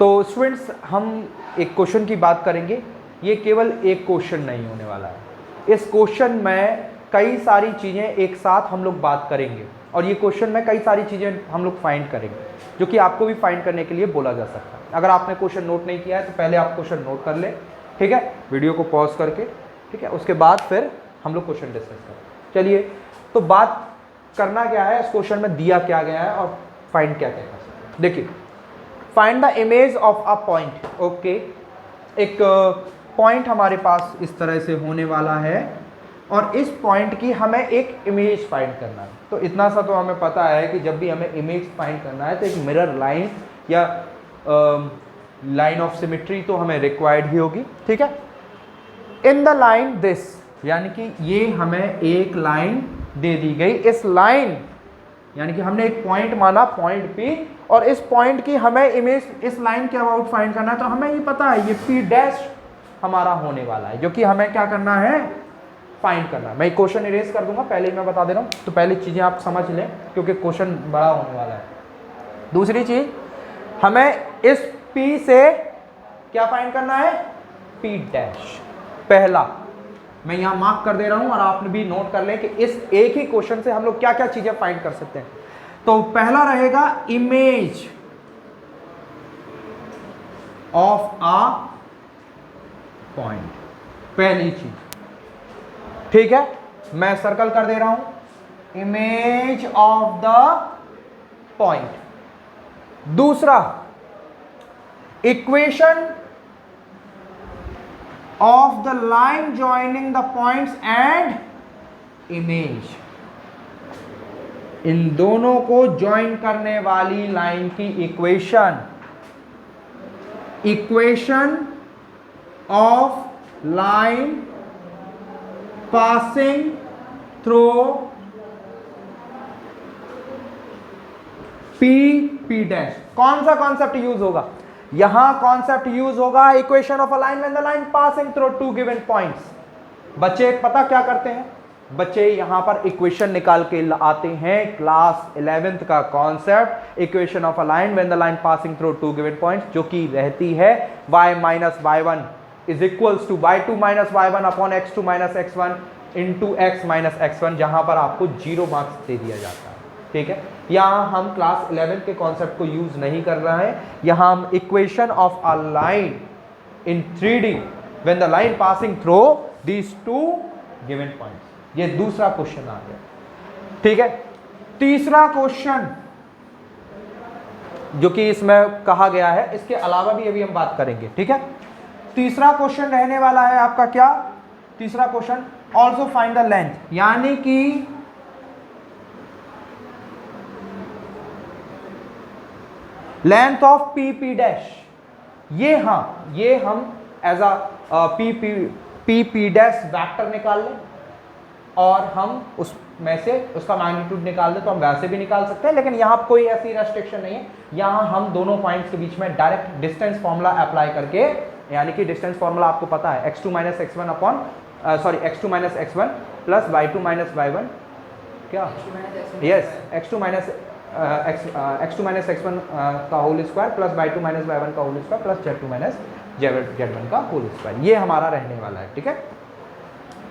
तो स्टूडेंट्स हम एक क्वेश्चन की बात करेंगे। ये केवल एक क्वेश्चन नहीं होने वाला है, इस क्वेश्चन में कई सारी चीज़ें एक साथ हम लोग बात करेंगे और ये क्वेश्चन में कई सारी चीज़ें हम लोग फाइंड करेंगे जो कि आपको भी फाइंड करने के लिए बोला जा सकता है। अगर आपने क्वेश्चन नोट नहीं किया है तो पहले आप क्वेश्चन नोट कर लें, ठीक है, वीडियो को पॉज करके, ठीक है, उसके बाद फिर हम लोग क्वेश्चन डिस्कस करें। चलिए, तो बात करना क्या है, इस क्वेश्चन में दिया क्या गया है और फाइंड क्या क्या कर सकते हैं। देखिए, find the image of a point. Okay, एक पॉइंट हमारे पास इस तरह से होने वाला है और इस पॉइंट की हमें एक इमेज फाइंड करना है। तो इतना सा तो हमें पता है कि जब भी हमें इमेज फाइंड करना है तो एक मिरर लाइन या लाइन ऑफ सिमेट्री तो हमें रिक्वायर्ड ही होगी, ठीक है। इन द लाइन दिस, यानी कि ये हमें एक लाइन दे दी गई, इस लाइन यानी कि हमने एक पॉइंट माना, पॉइंट पी, और इस पॉइंट की हमें इमेज इस लाइन के अबाउट फाइंड करना है। तो हमें ये पता है ये पी डैश हमारा होने वाला है, जो कि हमें क्या करना है, फाइंड करना है। मैं क्वेश्चन इरेज कर दूंगा, पहले ही मैं बता दे रहा हूँ, तो पहले चीज़ें आप समझ लें क्योंकि क्वेश्चन बड़ा होने वाला है। दूसरी चीज़, हमें इस P से क्या फाइंड करना है, P डैश। पहला मैं यहाँ मार्क कर दे रहा हूँ और आपने भी नोट कर लें कि इस एक ही क्वेश्चन से हम लोग क्या क्या चीज़ें फाइंड कर सकते हैं। तो पहला रहेगा इमेज ऑफ आ पॉइंट, पहली चीज, ठीक है, मैं सर्कल कर दे रहा हूं, इमेज ऑफ द पॉइंट। दूसरा, equation of the line joining the points and image, इन दोनों को ज्वाइन करने वाली लाइन की equation, equation of line passing through P dash. कौन सा कॉन्सेप्ट यूज होगा, यहां कॉन्सेप्ट यूज होगा equation of a line when the line passing through two given points. बच्चे पता क्या करते हैं, बच्चे यहां पर इक्वेशन निकाल के आते हैं, क्लास 11th का concept, equation of a line when the line passing through two given points, जो कि रहती है y minus y1 is equals to y2 minus y1 upon x2 minus x1 into x minus x1, जहां पर आपको 0 marks दे दिया जाता है, ठीक है। यहां हम क्लास 11 के कॉन्सेप्ट को यूज नहीं कर रहे हैं, यहां हम equation of a line in 3D when the line passing through these two given points, ये दूसरा क्वेश्चन आ गया, ठीक है। तीसरा क्वेश्चन जो कि इसमें कहा गया है, इसके अलावा भी अभी हम बात करेंगे, ठीक है। तीसरा क्वेश्चन रहने वाला है आपका क्या, तीसरा question also find the length, यानी कि लेंथ ऑफ पी डैश। ये हाँ, ये हम as a P dash vector निकाल लें और हम उसमें से उसका मैग्नीट्यूड निकाल दें तो हम वैसे भी निकाल सकते हैं, लेकिन यहाँ कोई ऐसी रेस्ट्रिक्शन नहीं है। यहाँ हम दोनों पॉइंट्स के बीच में डायरेक्ट डिस्टेंस फॉर्मूला अप्लाई करके, यानी कि डिस्टेंस फॉर्मूला आपको पता है x2 minus x1 upon x2 minus x1 plus y2 minus y1, क्या, यस, x2 माइनस x1 का whole square plus y2 minus y1 का whole square plus z2 minus z1 का होल स्क्वायर, ये हमारा रहने वाला है, ठीक है।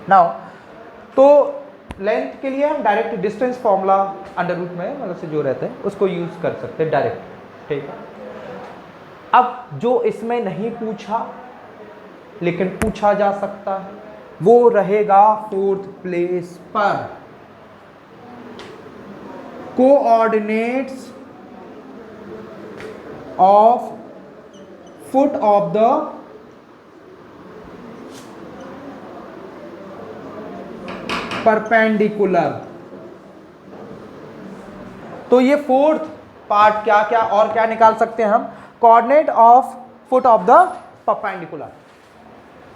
नाउ तो लेंथ के लिए हम direct distance formula under root में मतलब से जो रहते हैं उसको यूज कर सकते हैं डायरेक्ट, ठीक है। अब जो इसमें नहीं पूछा लेकिन पूछा जा सकता है वो रहेगा 4th प्लेस पर, coordinates of foot of the perpendicular. तो ये 4th पार्ट क्या क्या और क्या निकाल सकते हैं हम, coordinate of foot of the perpendicular,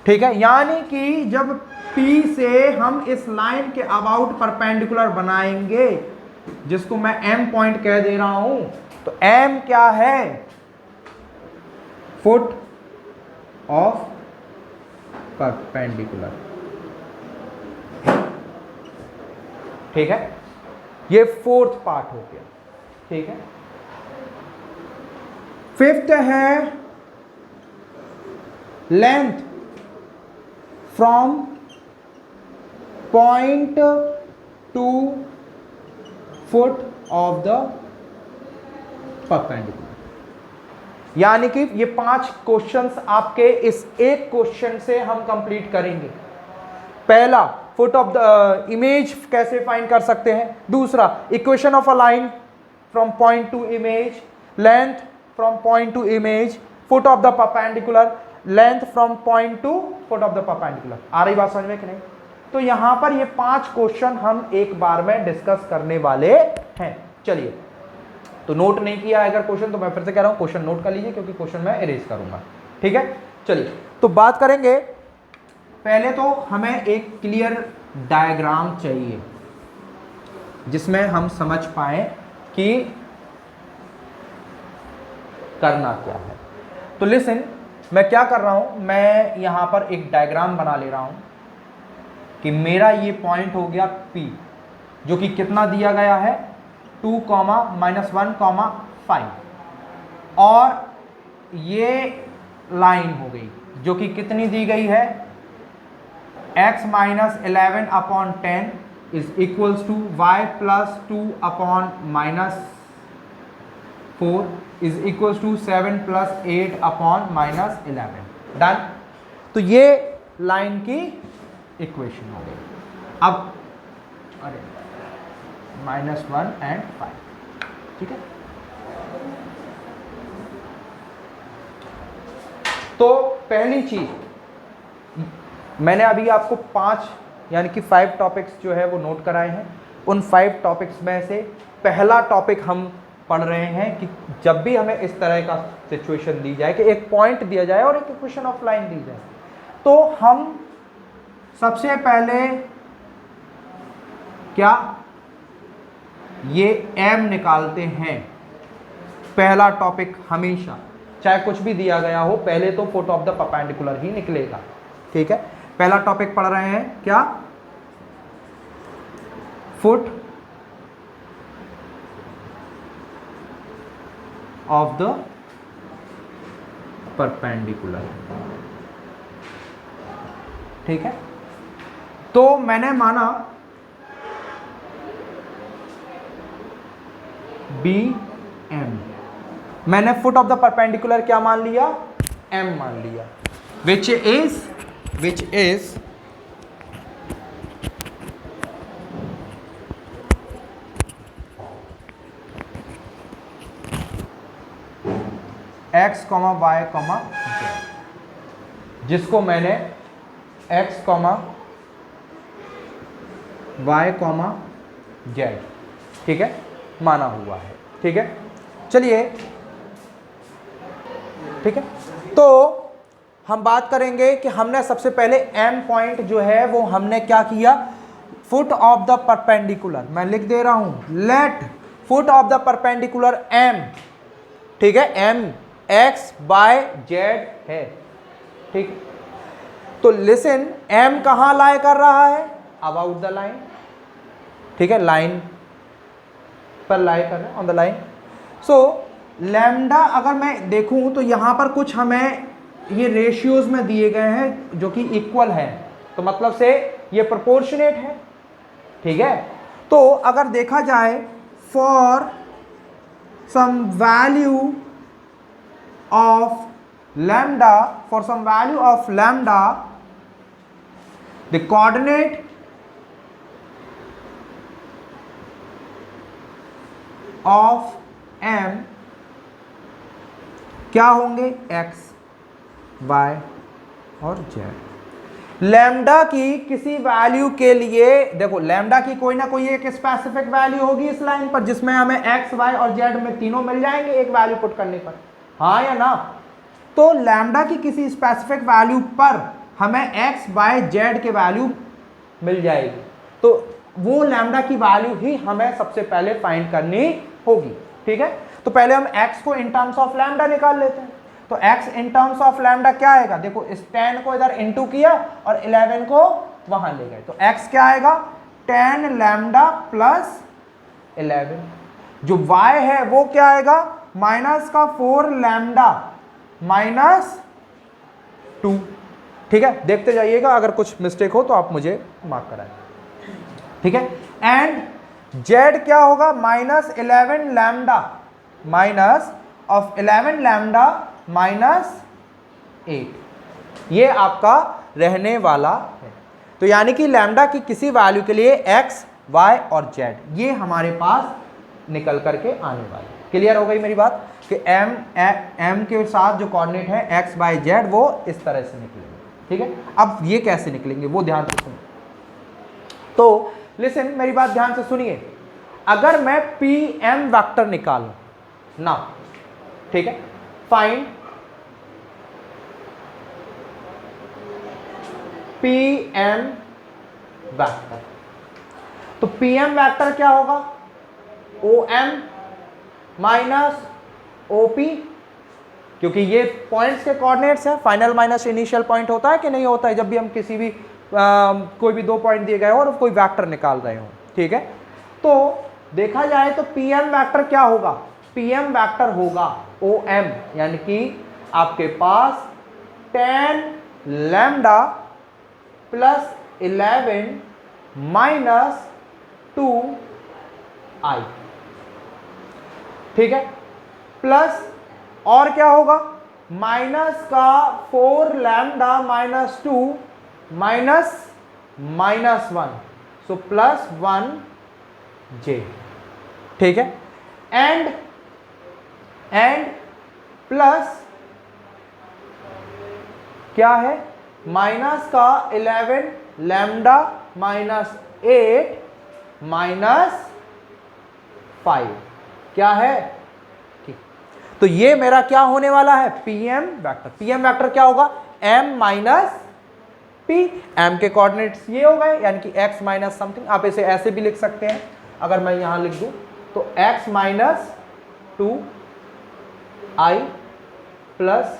ठीक है। यानी कि जब P से हम इस लाइन के अबाउट परपेंडिकुलर बनाएंगे, जिसको मैं M पॉइंट कह दे रहा हूं, तो M क्या है, फुट ऑफ परपेंडिकुलर, ठीक है। ये 4th पार्ट हो गया, ठीक है। 5th है length from point to foot of the perpendicular. यानी कि ये 5 क्वेश्चंस आपके इस एक क्वेश्चन से हम कंप्लीट करेंगे। पहला, फुट ऑफ द इमेज कैसे फाइंड कर सकते हैं। दूसरा, equation of a line from point to image, length from point to image, foot of the perpendicular, length from point to foot of the perpendicular. आ रही बात समझ में कि नहीं? तो यहां पर ये 5 क्वेश्चन हम एक बार में डिस्कस करने वाले हैं। चलिए, तो नोट नहीं किया अगर क्वेश्चन, तो मैं फिर से कह रहा हूं क्वेश्चन नोट कर लीजिए, क्योंकि क्वेश्चन मैं इरेज करूंगा। ठीक है, चलिए तो बात करेंगे। पहले तो हमें एक क्लियर डायग्राम चाहिए जिसमें हम समझ पाए कि करना क्या है। तो लिसन, मैं क्या कर रहा हूं, मैं यहां पर एक डायग्राम बना ले रहा हूं कि मेरा ये पॉइंट हो गया P, जो कि कितना दिया गया है 2, -1, 5, और ये लाइन हो गई जो कि कितनी दी गई है x - 11/10 is equals to y + 2/-4 is equals to 7 + 8/-11। Done. तो ये लाइन की इक्वेशन हो गई। अब अरे -1 और 5, ठीक है। तो पहली चीज मैंने अभी आपको 5 यानी कि 5 टॉपिक्स जो है वो नोट कराए हैं। उन 5 टॉपिक्स में से पहला टॉपिक हम पढ़ रहे हैं कि जब भी हमें इस तरह का सिचुएशन दी जाए कि एक पॉइंट दिया जाए और एक इक्वेशन ऑफ लाइन दी जाए, तो हम सबसे पहले क्या ये m निकालते हैं। पहला टॉपिक हमेशा, चाहे कुछ भी दिया गया हो, पहले तो फुट ऑफ द परपेंडिकुलर ही निकलेगा। ठीक है, पहला टॉपिक पढ़ रहे हैं क्या, फुट ऑफ द परपेंडिकुलर। ठीक है, तो मैंने माना BM, मैंने फुट ऑफ द परपेंडिकुलर क्या मान लिया, M मान लिया, which is x, y, z, जिसको मैंने x, y, z, ठीक है, माना हुआ है। ठीक है, चलिए, ठीक है। तो हम बात करेंगे कि हमने सबसे पहले M पॉइंट जो है वो हमने क्या किया, फुट ऑफ द परपेंडिकुलर, मैं लिख दे रहा हूं, let foot of the perpendicular M, ठीक है, M x, y, z है। ठीक, तो लिसन, M कहां लाई कर रहा है, अबाउट द लाइन। ठीक है, लाइन पर लाई कर रहा है, on the line. So lambda अगर मैं देखूं तो यहां पर कुछ हमें ये रेशियोज में दिए गए हैं जो कि इक्वल है, तो मतलब से ये प्रोपोर्शनेट है। ठीक है, तो अगर देखा जाए for some value of lambda, for some value of lambda, the coordinate of M क्या होंगे, x, y और z। लैम्डा की किसी वैल्यू के लिए देखो, लैम्डा की कोई ना कोई एक स्पेसिफिक वैल्यू होगी इस लाइन पर जिसमें हमें x, y और z में तीनों मिल जाएंगे एक वैल्यू पुट करने पर, हाँ या ना। तो लैम्डा की किसी स्पेसिफिक वैल्यू पर हमें x, y, z के वैल्यू मिल जाएगी, तो वो लैम्डा की वैल्यू ही हमें सबसे पहले फाइंड करनी होगी। ठीक है, तो पहले हम x को इन टर्म्स ऑफ लैम्डा निकाल लेते हैं। तो x in terms of lambda क्या आएगा, देखो इस 10 को इधर इनटू किया और 11 को वहां ले गए, तो x क्या आएगा, 10 लैम्डा प्लस 11। जो y है वो क्या आएगा, -4 लैम्डा माइनस 2। ठीक है, देखते जाइएगा, अगर कुछ मिस्टेक हो तो आप मुझे मार्क कराएं। ठीक है, एंड z क्या होगा, -11 lambda minus of 11 lambda minus 8, ये आपका रहने वाला है। तो यानी कि लैम्डा की किसी वैल्यू के लिए x, y और z ये हमारे पास निकल करके आने वाले। क्लियर हो गई मेरी बात कि m के साथ जो कोऑर्डिनेट है x, y, z वो इस तरह से निकलेंगे। ठीक है, अब ये कैसे निकलेंगे वो ध्यान से सुनिए। तो लिसन, मेरी बात ध्यान से सुनिए। अगर मैं pm वेक्टर निकालूं ना, ठीक है, फाइंड pm वेक्टर, तो pm वेक्टर क्या होगा, om माइनस OP, क्योंकि ये पॉइंट्स के कोऑर्डिनेट्स हैं। फाइनल माइनस इनिशियल पॉइंट होता है कि नहीं होता है जब भी हम किसी भी कोई भी दो पॉइंट दिए गए हो और कोई वेक्टर निकाल रहे हो। ठीक है, तो देखा जाए तो pm वेक्टर क्या होगा, pm वेक्टर होगा om, यानी कि आपके पास 10 लैम्डा प्लस 11 माइनस 2i। ठीक है, प्लस और क्या होगा, माइनस का 4 lambda minus 2 minus -1, so plus 1j। ठीक है, एंड प्लस क्या है, माइनस का 11 लैम्डा माइनस 8 माइनस 5 क्या है। ठीक, तो ये मेरा क्या होने वाला है, pm वेक्टर। pm वेक्टर क्या होगा, m माइनस p, m के कोऑर्डिनेट्स ये हो गए, यानी कि x माइनस समथिंग। आप इसे ऐसे भी लिख सकते हैं, अगर मैं यहां लिख दूं तो x minus 2i plus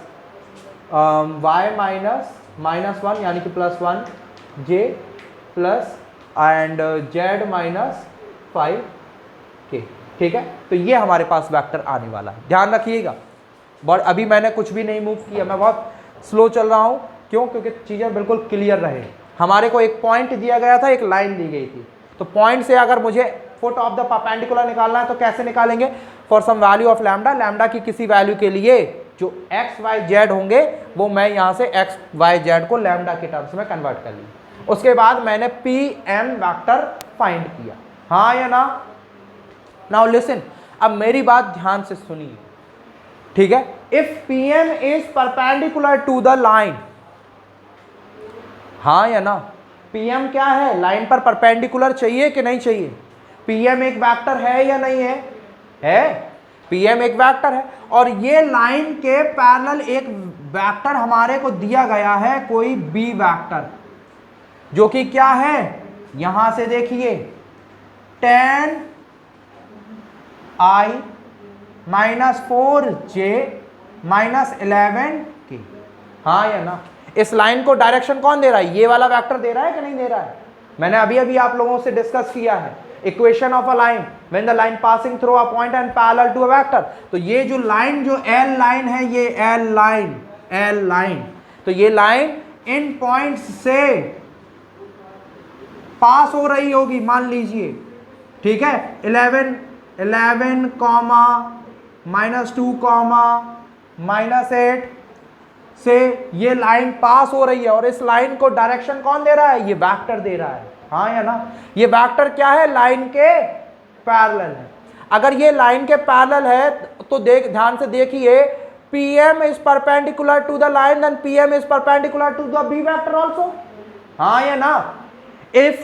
y minus -1 यानी कि +1j plus and z minus 5k। ठीक है, तो ये हमारे पास वेक्टर आने वाला है, ध्यान रखिएगा। बट अभी मैंने कुछ भी नहीं मूव किया, मैं बहुत स्लो चल रहा हूँ। क्यों, क्योंकि चीज़ें बिल्कुल क्लियर रहे। हमारे को एक पॉइंट दिया गया था, एक लाइन दी गई थी, तो पॉइंट से अगर मुझे फुट ऑफ द परपेंडिकुलर निकालना है तो कैसे निकालेंगे, for some value of lambda, lambda की किसी वैल्यू के लिए जो x, y, z होंगे वो मैं यहाँ से x, y, z को लैम्डा के टर्म्स में कन्वर्ट कर लिया। उसके बाद मैंने pm वेक्टर फाइंड किया, हाँ या ना। नाउ लिसन, अब मेरी बात ध्यान से सुनिए। ठीक है, if pm is perpendicular to the line, हाँ या ना, pm क्या है, लाइन पर परपेंडिकुलर चाहिए कि नहीं चाहिए, pm एक वेक्टर है या नहीं है, pm एक वेक्टर है। और ये लाइन के पैरेलल एक वेक्टर हमारे को दिया गया है, कोई b वेक्टर, जो कि क्या है, यहां से देखिए 10i minus 4j minus 11k, हाँ या ना। इस लाइन को डायरेक्शन कौन दे रहा है, ये वाला वेक्टर दे रहा है कि नहीं दे रहा है। मैंने अभी आप लोगों से डिस्कस किया है equation of a line when the line passing through a point and parallel to a vector. तो ये जो लाइन, जो L लाइन है, ये L लाइन, तो ये लाइन इन पॉइंट्स से पास हो रही होगी, मान लीजिए। ठीक है, 11 कॉमा -2 कॉमा -8 से ये लाइन पास हो रही है, और इस लाइन को डायरेक्शन कौन दे रहा है, ये वेक्टर दे रहा है, हाँ या ना। ये वेक्टर क्या है, लाइन के पैरेलल है। अगर ये लाइन के पैरेलल है तो ध्यान से देखिए, pm is perpendicular to the line, then pm is perpendicular to the b vector also, हाँ या ना। If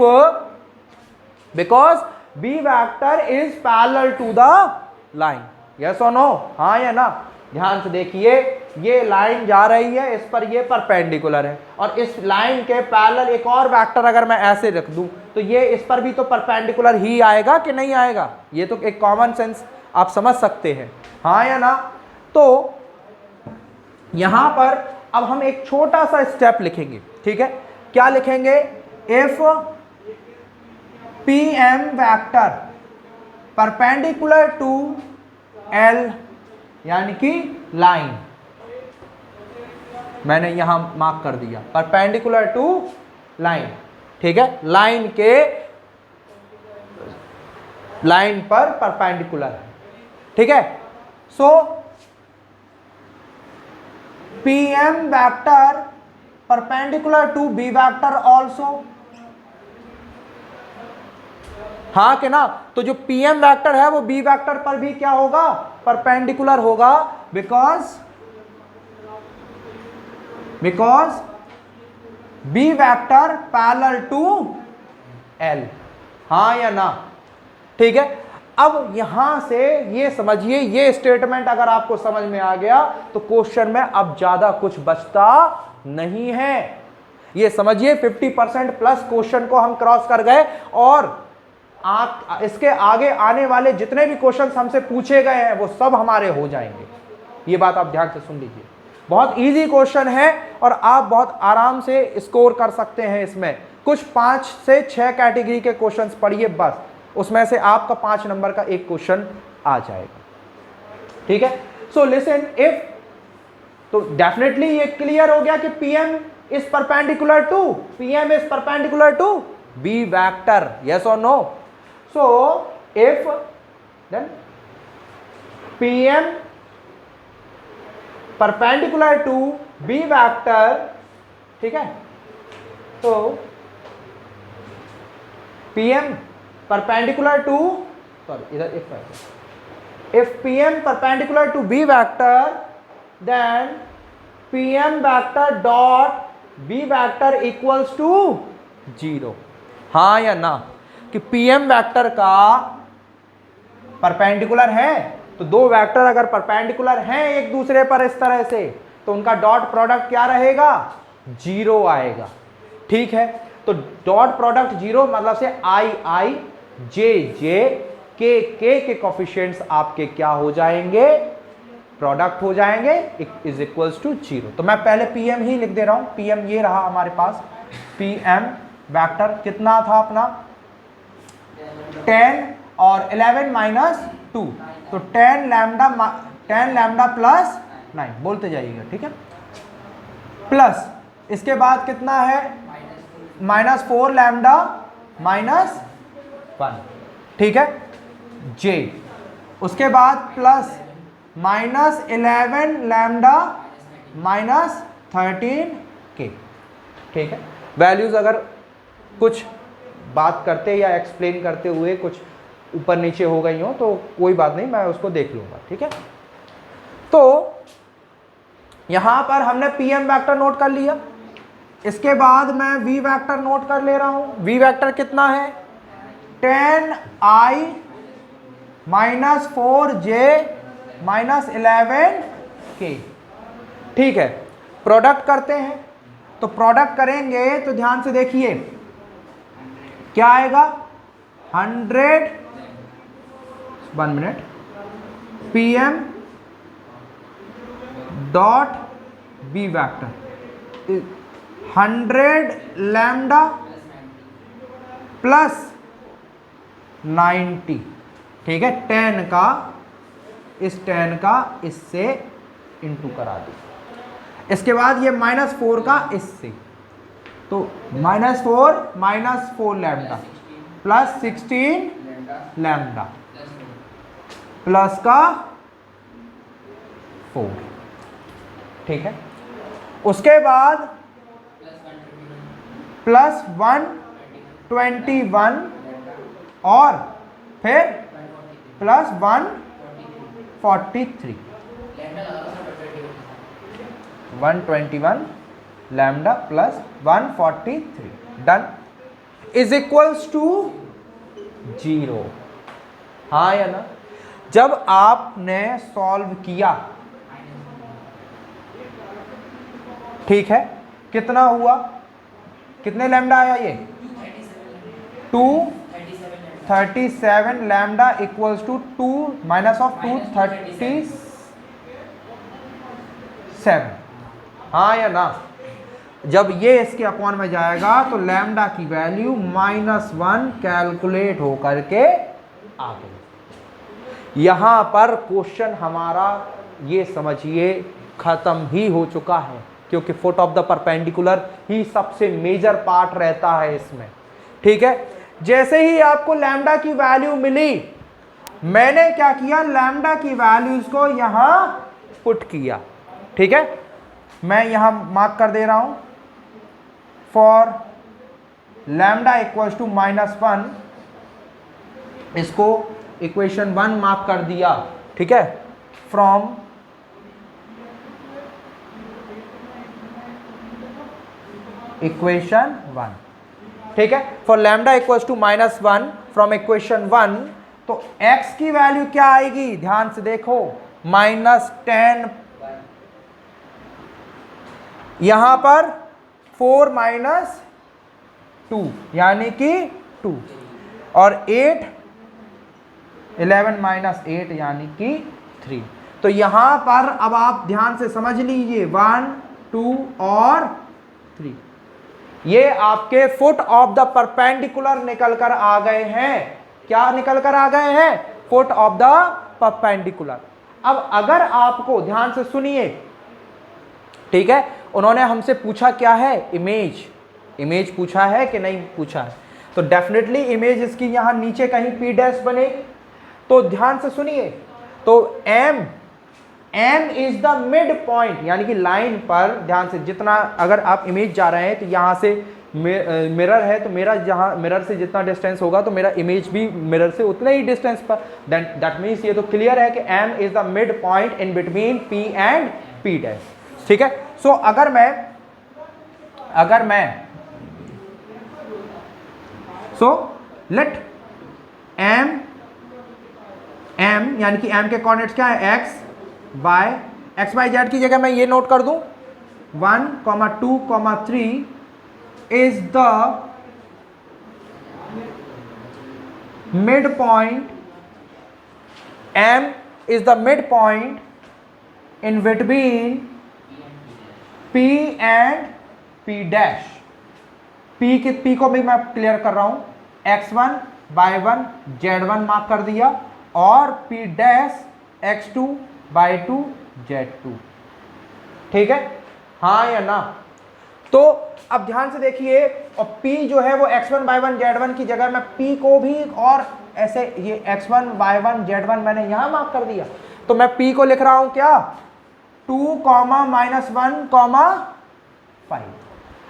because b vector is parallel to the line, yes और नो, हाँ या ना। ध्यान से देखिए, ये लाइन जा रही है, इस पर ये परपेंडिकुलर है, और इस लाइन के पैरेलल एक और वेक्टर अगर मैं ऐसे रख दूं तो ये इस पर भी तो परपेंडिकुलर ही आएगा कि नहीं आएगा। ये तो एक कॉमन सेंस आप समझ सकते हैं, हाँ या ना। तो यहां पर अब हम एक छोटा सा स्टेप लिखेंगे, ठीक है। क्या लिखेंगे, if pm vector perpendicular to L यानी कि लाइन, मैंने यहां मार्क कर दिया, परपेंडिकुलर टू लाइन, ठीक है, लाइन पर परपेंडिकुलर है, ठीक है। So PM vector perpendicular to B vector also, हाँ कि ना। तो जो PM वेक्टर है वो B वेक्टर पर भी क्या होगा, परपेंडिकुलर होगा, because B vector parallel to L, हाँ या ना, ठीक है। अब यहां से ये समझिए, ये स्टेटमेंट अगर आपको समझ में आ गया तो क्वेश्चन में अब ज्यादा कुछ बचता नहीं है। ये समझिए 50% प्लस क्वेश्चन को हम क्रॉस कर गए, और इसके आगे आने वाले जितने भी क्वेश्चन हमसे पूछे गए हैं वो सब हमारे हो जाएंगे। ये बात आप ध्यान से सुन लीजिए, बहुत इजी क्वेश्चन है और आप बहुत आराम से स्कोर कर सकते हैं इसमें। कुछ 5 से 6 कैटेगरी के क्वेश्चंस पढ़िए बस, उसमें से आपका 5 नंबर का एक क्वेश्चन आ जाएगा, ठीक है। सो लिसन, इफ, तो डेफिनेटली ये क्लियर हो गया कि PM is perpendicular to B vector, yes और no. So if then PM perpendicular to B vector, ठीक है, तो PM perpendicular to, sorry, इधर if PM perpendicular to B vector, then PM vector dot B vector equals to 0, हाँ या ना, कि PM vector का परपेंडिकुलर है, तो दो वेक्टर अगर परपेंडिकुलर हैं एक दूसरे पर इस तरह से, तो उनका डॉट प्रोडक्ट क्या रहेगा, 0 आएगा, ठीक है। तो डॉट प्रोडक्ट 0 मतलब से I J के कोफिशिएंट्स आपके क्या हो जाएंगे, प्रोडक्ट हो जाएंगे, इज इक्वल्स टू 0। तो मैं पहले PM ही लिख दे रहा हूं, PM ये रहा हमारे पास, PM वेक्टर कितना था अपना 10 और 11 माइनस 2, तो 10 लैम्डा प्लस 9, बोलते जाइएगा, ठीक है। प्लस इसके बाद कितना है, -4 लैम्डा -1, ठीक है, J। उसके बाद प्लस -11 लैम्डा -13 K, ठीक है। वैल्यूज अगर कुछ बात करते या एक्सप्लेन करते हुए कुछ ऊपर नीचे हो गई हो तो कोई बात नहीं, मैं उसको देख लूंगा, ठीक है। तो यहां पर हमने PM वेक्टर नोट कर लिया, इसके बाद मैं V वेक्टर नोट कर ले रहा हूं। V वेक्टर कितना है, 10I -4J -11 K, ठीक है। प्रोडक्ट करते हैं, तो प्रोडक्ट करेंगे तो ध्यान से देखिए क्या आएगा, 100, 1 minute, PM dot B vector 100 lambda plus 90, ठीक है। 10 का इस 10 का इससे इंटू करा दी, इसके बाद ये -4 का इससे, तो -4 लैम्डा प्लस 16 लैम्डा प्लस का 4, ठीक है। उसके बाद प्लस 121 और फिर plus 143, 121 lambda plus 143, done, is equals to 0, हाँ या ना। जब आपने सॉल्व किया, ठीक है, कितना हुआ, कितने लैम्डा आया, ये 237 लैम्डा इक्वल्स टू 2 -237, हाँ या ना। जब ये इसके अपॉन में जाएगा तो लैम्डा की वैल्यू -1 कैलकुलेट होकर के आ गई। यहां पर क्वेश्चन हमारा ये समझिए खत्म ही हो चुका है, क्योंकि फुट ऑफ द परपेंडिकुलर ही सबसे मेजर पार्ट रहता है इसमें। ठीक है, जैसे ही आपको लैम्डा की वैल्यू मिली, मैंने क्या किया, लैम्डा की वैल्यूज को यहां पुट किया। ठीक है, मैं यहां मार्क कर दे रहा हूं, फॉर लैम्डा इक्वल्स टू -1, इसको इक्वेशन 1 मार्क कर दिया। ठीक है, फ्रॉम इक्वेशन 1। ठीक है, for lambda equals to -1 from equation 1, तो x की वैल्यू क्या आएगी, ध्यान से देखो, -10, यहां पर 4 - 2 यानी कि 2, और 8, 11 - 8 यानी कि 3। तो यहां पर अब आप ध्यान से समझ लीजिए, 1, 2 और 3, ये आपके फुट ऑफ द परपेंडिकुलर निकल कर आ गए हैं। क्या निकल कर आ गए हैं, फुट ऑफ द परपेंडिकुलर। अब अगर आपको ध्यान से सुनिए, ठीक है, उन्होंने हमसे पूछा क्या है, इमेज पूछा है कि नहीं पूछा है, तो डेफिनेटली इमेज इसकी यहां नीचे कहीं P डैश बनेगी। तो ध्यान से सुनिए, तो M is the mid point, यानी कि लाइन पर ध्यान से, जितना अगर आप इमेज जा रहे हैं तो यहां से मिरर है, तो मेरा जहां मिरर से जितना डिस्टेंस होगा तो मेरा इमेज भी मिरर से उतने ही डिस्टेंस पर, दैट मीन्स ये तो क्लियर है कि M is the mid point in between P and P dash. ठीक है, सो अगर मैं लेट M यानी कि M के कोऑर्डिनेट्स क्या है, x y z की जगह मैं ये नोट कर दूं, 1, 2, 3 is the midpoint, M is the midpoint in between P and P dash। P को भी मैं क्लियर कर रहा हूं, x1, y1, z1 मार्क कर दिया, और P dash x2, y2, z2। ठीक है, हाँ या ना। तो अब ध्यान से देखिए, और P जो है वो x1, y1, z1 की जगह मैं P को भी, और ऐसे ये x1, y1, z1 मैंने यहां मार्क कर दिया, तो मैं P को लिख रहा हूं क्या, 2, -1, 5।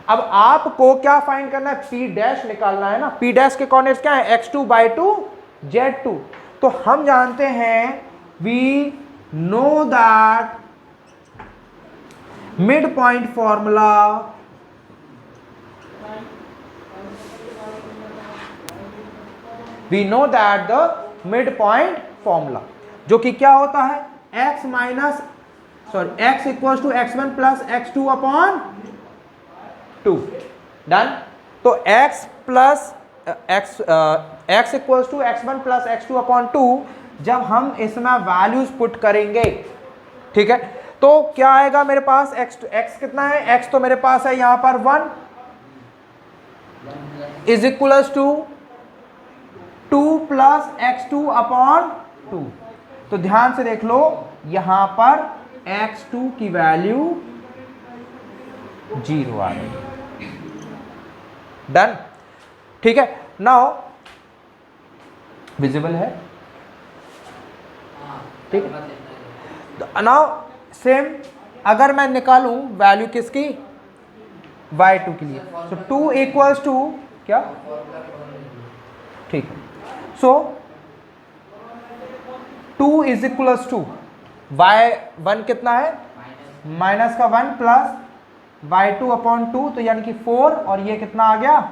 अब आपको क्या फाइंड करना है, P डैश निकालना है ना। P डैश के कोऑर्डिनेट्स क्या है, x2, y2, z2। तो हम जानते हैं, we know that mid point formula, we know that the mid point formula, जो कि क्या होता है, x equals to x1 plus x2 upon 2। Done. तो x equals to x1 plus x2 upon 2, जब हम इसमें वैल्यूज पुट करेंगे, ठीक है, तो क्या आएगा मेरे पास, x कितना है, x तो मेरे पास है यहां पर 1 is equals to 2 plus x2 upon 2। तो ध्यान से देख लो, यहां पर x2 की वैल्यू 0 आ रही है। डन। ठीक है, नाउ विजिबल है, ठीक है। नाउ सेम अगर मैं निकालूं वैल्यू किसकी, y2 के लिए, सो 2 इक्वल्स टू क्या, ठीक है, सो 2 इज इक्वल्स टू y1 कितना है, माइनस का 1 प्लस y2 अपॉन 2, तो यानी कि 4, और ये कितना आ गया,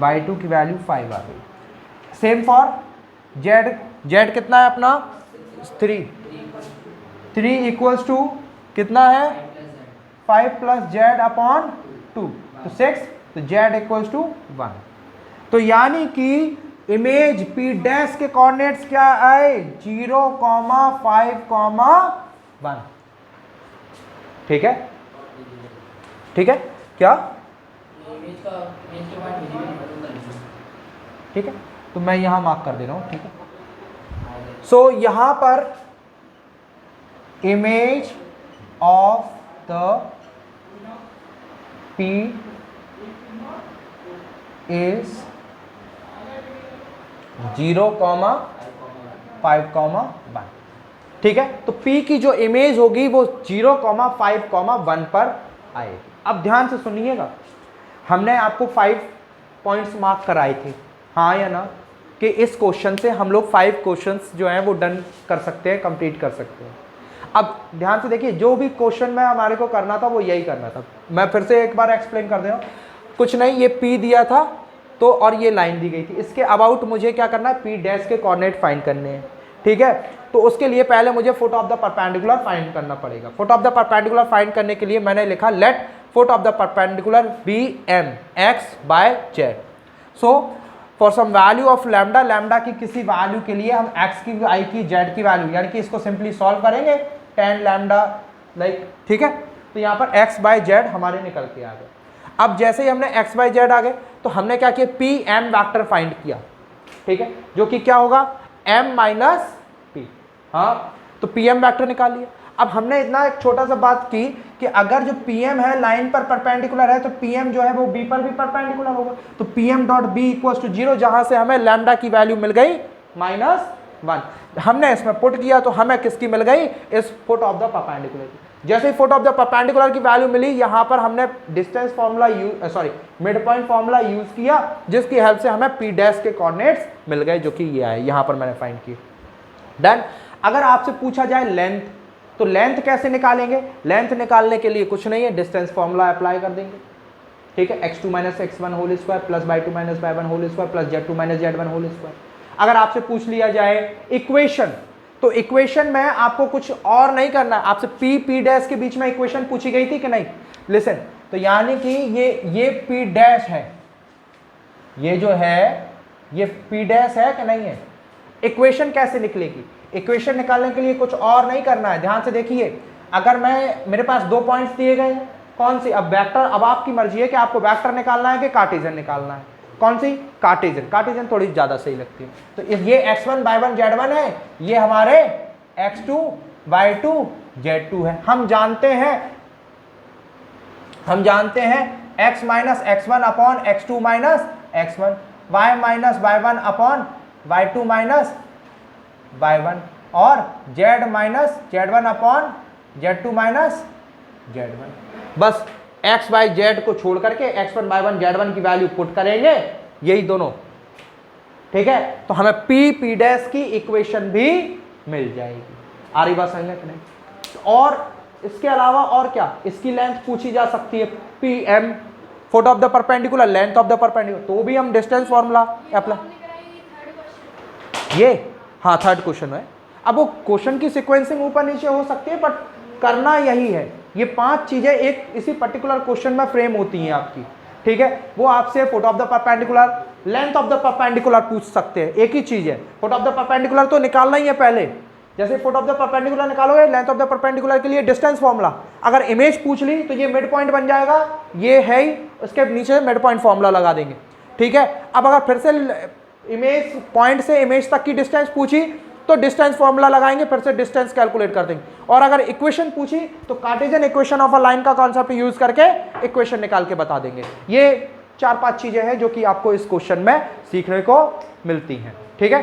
y2 की वैल्यू 5 आ गई। सेम फॉर z कितना है अपना, 3 इक्वल्स टू कितना है, 5 प्लस z अपॉन 2, तो 6, तो z इक्वल्स टू 1। तो यानी कि इमेज P डैश के कोऑर्डिनेट्स क्या आए, 0, 5, 1। ठीक है, ठीक है, क्या, ठीक है, तो मैं यहां मार्क कर दे रहा हूं। ठीक है, सो यहां पर image of the P is 0, 5, 1। ठीक है, तो P की जो इमेज होगी वो 0, 5, 1 पर आएगी। अब ध्यान से सुनिएगा, हमने आपको 5 पॉइंट्स मार्क कराए थे, हाँ या ना, कि इस क्वेश्चन से हम लोग 5 क्वेश्चंस जो हैं वो डन कर सकते हैं, कंप्लीट कर सकते हैं। अब ध्यान से देखिए, जो भी क्वेश्चन में हमारे को करना था वो यही करना था। मैं फिर से एक बार एक्सप्लेन कर दे रहा हूँ, कुछ नहीं, ये P दिया था तो और ये लाइन दी गई थी, इसके अबाउट मुझे क्या करना है, P डैश के कोऑर्डिनेट फाइंड करने हैं। ठीक है, तो उसके लिए पहले मुझे foot of the perpendicular find करना पड़ेगा। Foot of the perpendicular find करने के लिए मैंने लिखा let foot of the perpendicular be m x by z। So for some value of lambda, lambda की किसी वैल्यू के लिए हम x की, y की, z की वैल्यू, यानी कि इसको सिंपली सॉल्व करेंगे, tan लैम्डा लाइक, ठीक है, तो यहाँ पर x by z हमारे निकल के आ गए। अब जैसे ही हमने x by z आ गए तो हमने क्या किया, p m वैक्टर फाइंड किया। ठीक है, जो कि क्या होगा, m माइनस p। हाँ, तो p m वैक्टर निकाल लिया। अब हमने इतना एक छोटा सा बात की कि अगर जो Pm है लाइन पर परपेंडिकुलर है तो Pm जो है वो B पर भी परपेंडिकुलर होगा, तो Pm dot b equals to 0, जहां से हमें लैम्डा की वैल्यू मिल गई -1। हमने इसमें पुट किया तो हमें किसकी मिल गई, इस फुट ऑफ द परपेंडिकुलर की। जैसे ही फुट ऑफ द परपेंडिकुलर की वैल्यू मिली, यहाँ पर हमने distance formula mid point formula use किया, जिसकी हेल्प से हमें P डैश के कोऑर्डिनेट्स मिल गए, जो कि ये आए, यहाँ पर मैंने फाइंड किए। देन अगर आपसे पूछा जाए लेंथ, तो लेंथ कैसे निकालेंगे, लेंथ निकालने के लिए कुछ नहीं है, डिस्टेंस फॉर्मूला अप्लाई कर देंगे। ठीक है, x2 - x1 whole square plus y2 - y1 whole square plus z2 - z1 whole square. अगर आपसे पूछ लिया जाए इक्वेशन, तो इक्वेशन में आपको कुछ और नहीं करना है, आपसे p डैश के बीच में इक्वेशन पूछी गई थी कि नहीं, लिसन, तो यानी कि ये p डैश है, ये जो है ये p डैश है कि नहीं है। इक्वेशन कैसे निकलेगी, इक्वेशन निकालने के लिए कुछ और नहीं करना है। ध्यान से देखिए, अगर मेरे पास 2 पॉइंट्स दिए गए हैं, कौन सी, अब वेक्टर, अब आपकी मर्जी है कि आपको वेक्टर निकालना है कि कार्टेशियन निकालना है। कौन सी, कार्टेशियन, कार्टेशियन थोड़ी ज्यादा सही लगती है। तो ये x1 y1 z1 है, ये हमारे x2 y2 z2 है। हम जानते हैं x minus x1 upon x2 minus x1, y minus y1 upon y2 minus y1, और z minus z1 upon z2 minus z1। बस x बाई z को छोड़ करके x1 y1 z1 की वैल्यू पुट करेंगे, यही दोनों। ठीक है, तो हमें p डैश की इक्वेशन भी मिल जाएगी। आ रही बात समझ में कि नहीं। और इसके अलावा और क्या, इसकी लेंथ पूछी जा सकती है, pm foot of the perpendicular, length of the perpendicular, तो भी हम डिस्टेंस फॉर्मूला अप्लाई, ये हाँ थर्ड क्वेश्चन है। अब वो क्वेश्चन की सीक्वेंसिंग ऊपर नीचे हो सकती है, बट करना यही है। ये 5 चीजें एक इसी पर्टिकुलर क्वेश्चन में फ्रेम होती हैं आपकी। ठीक है, वो आपसे foot of the perpendicular, length of the perpendicular पूछ सकते हैं, एक ही चीज है। फुट ऑफ द परपेंडिकुलर तो निकालना ही है पहले, जैसे फुट ऑफ द परपेंडिकुलर निकालोगे, लेंथ ऑफ द परपेंडिकुलर के लिए डिस्टेंस फॉर्मूला, अगर इमेज पूछ ली तो ये मिड पॉइंट बन जाएगा, ये है ही, उसके नीचे मिड पॉइंट फॉर्मूला लगा देंगे। ठीक है, अब अगर फिर से इमेज पॉइंट से इमेज तक की डिस्टेंस पूछी तो डिस्टेंस फॉर्मूला लगाएंगे, फिर से डिस्टेंस कैलकुलेट कर देंगे। और अगर इक्वेशन पूछी तो Cartesian equation of a line का कॉन्सेप्ट यूज करके इक्वेशन निकाल के बता देंगे। ये 4-5 चीजें हैं जो कि आपको इस क्वेश्चन में सीखने को मिलती हैं। ठीक है,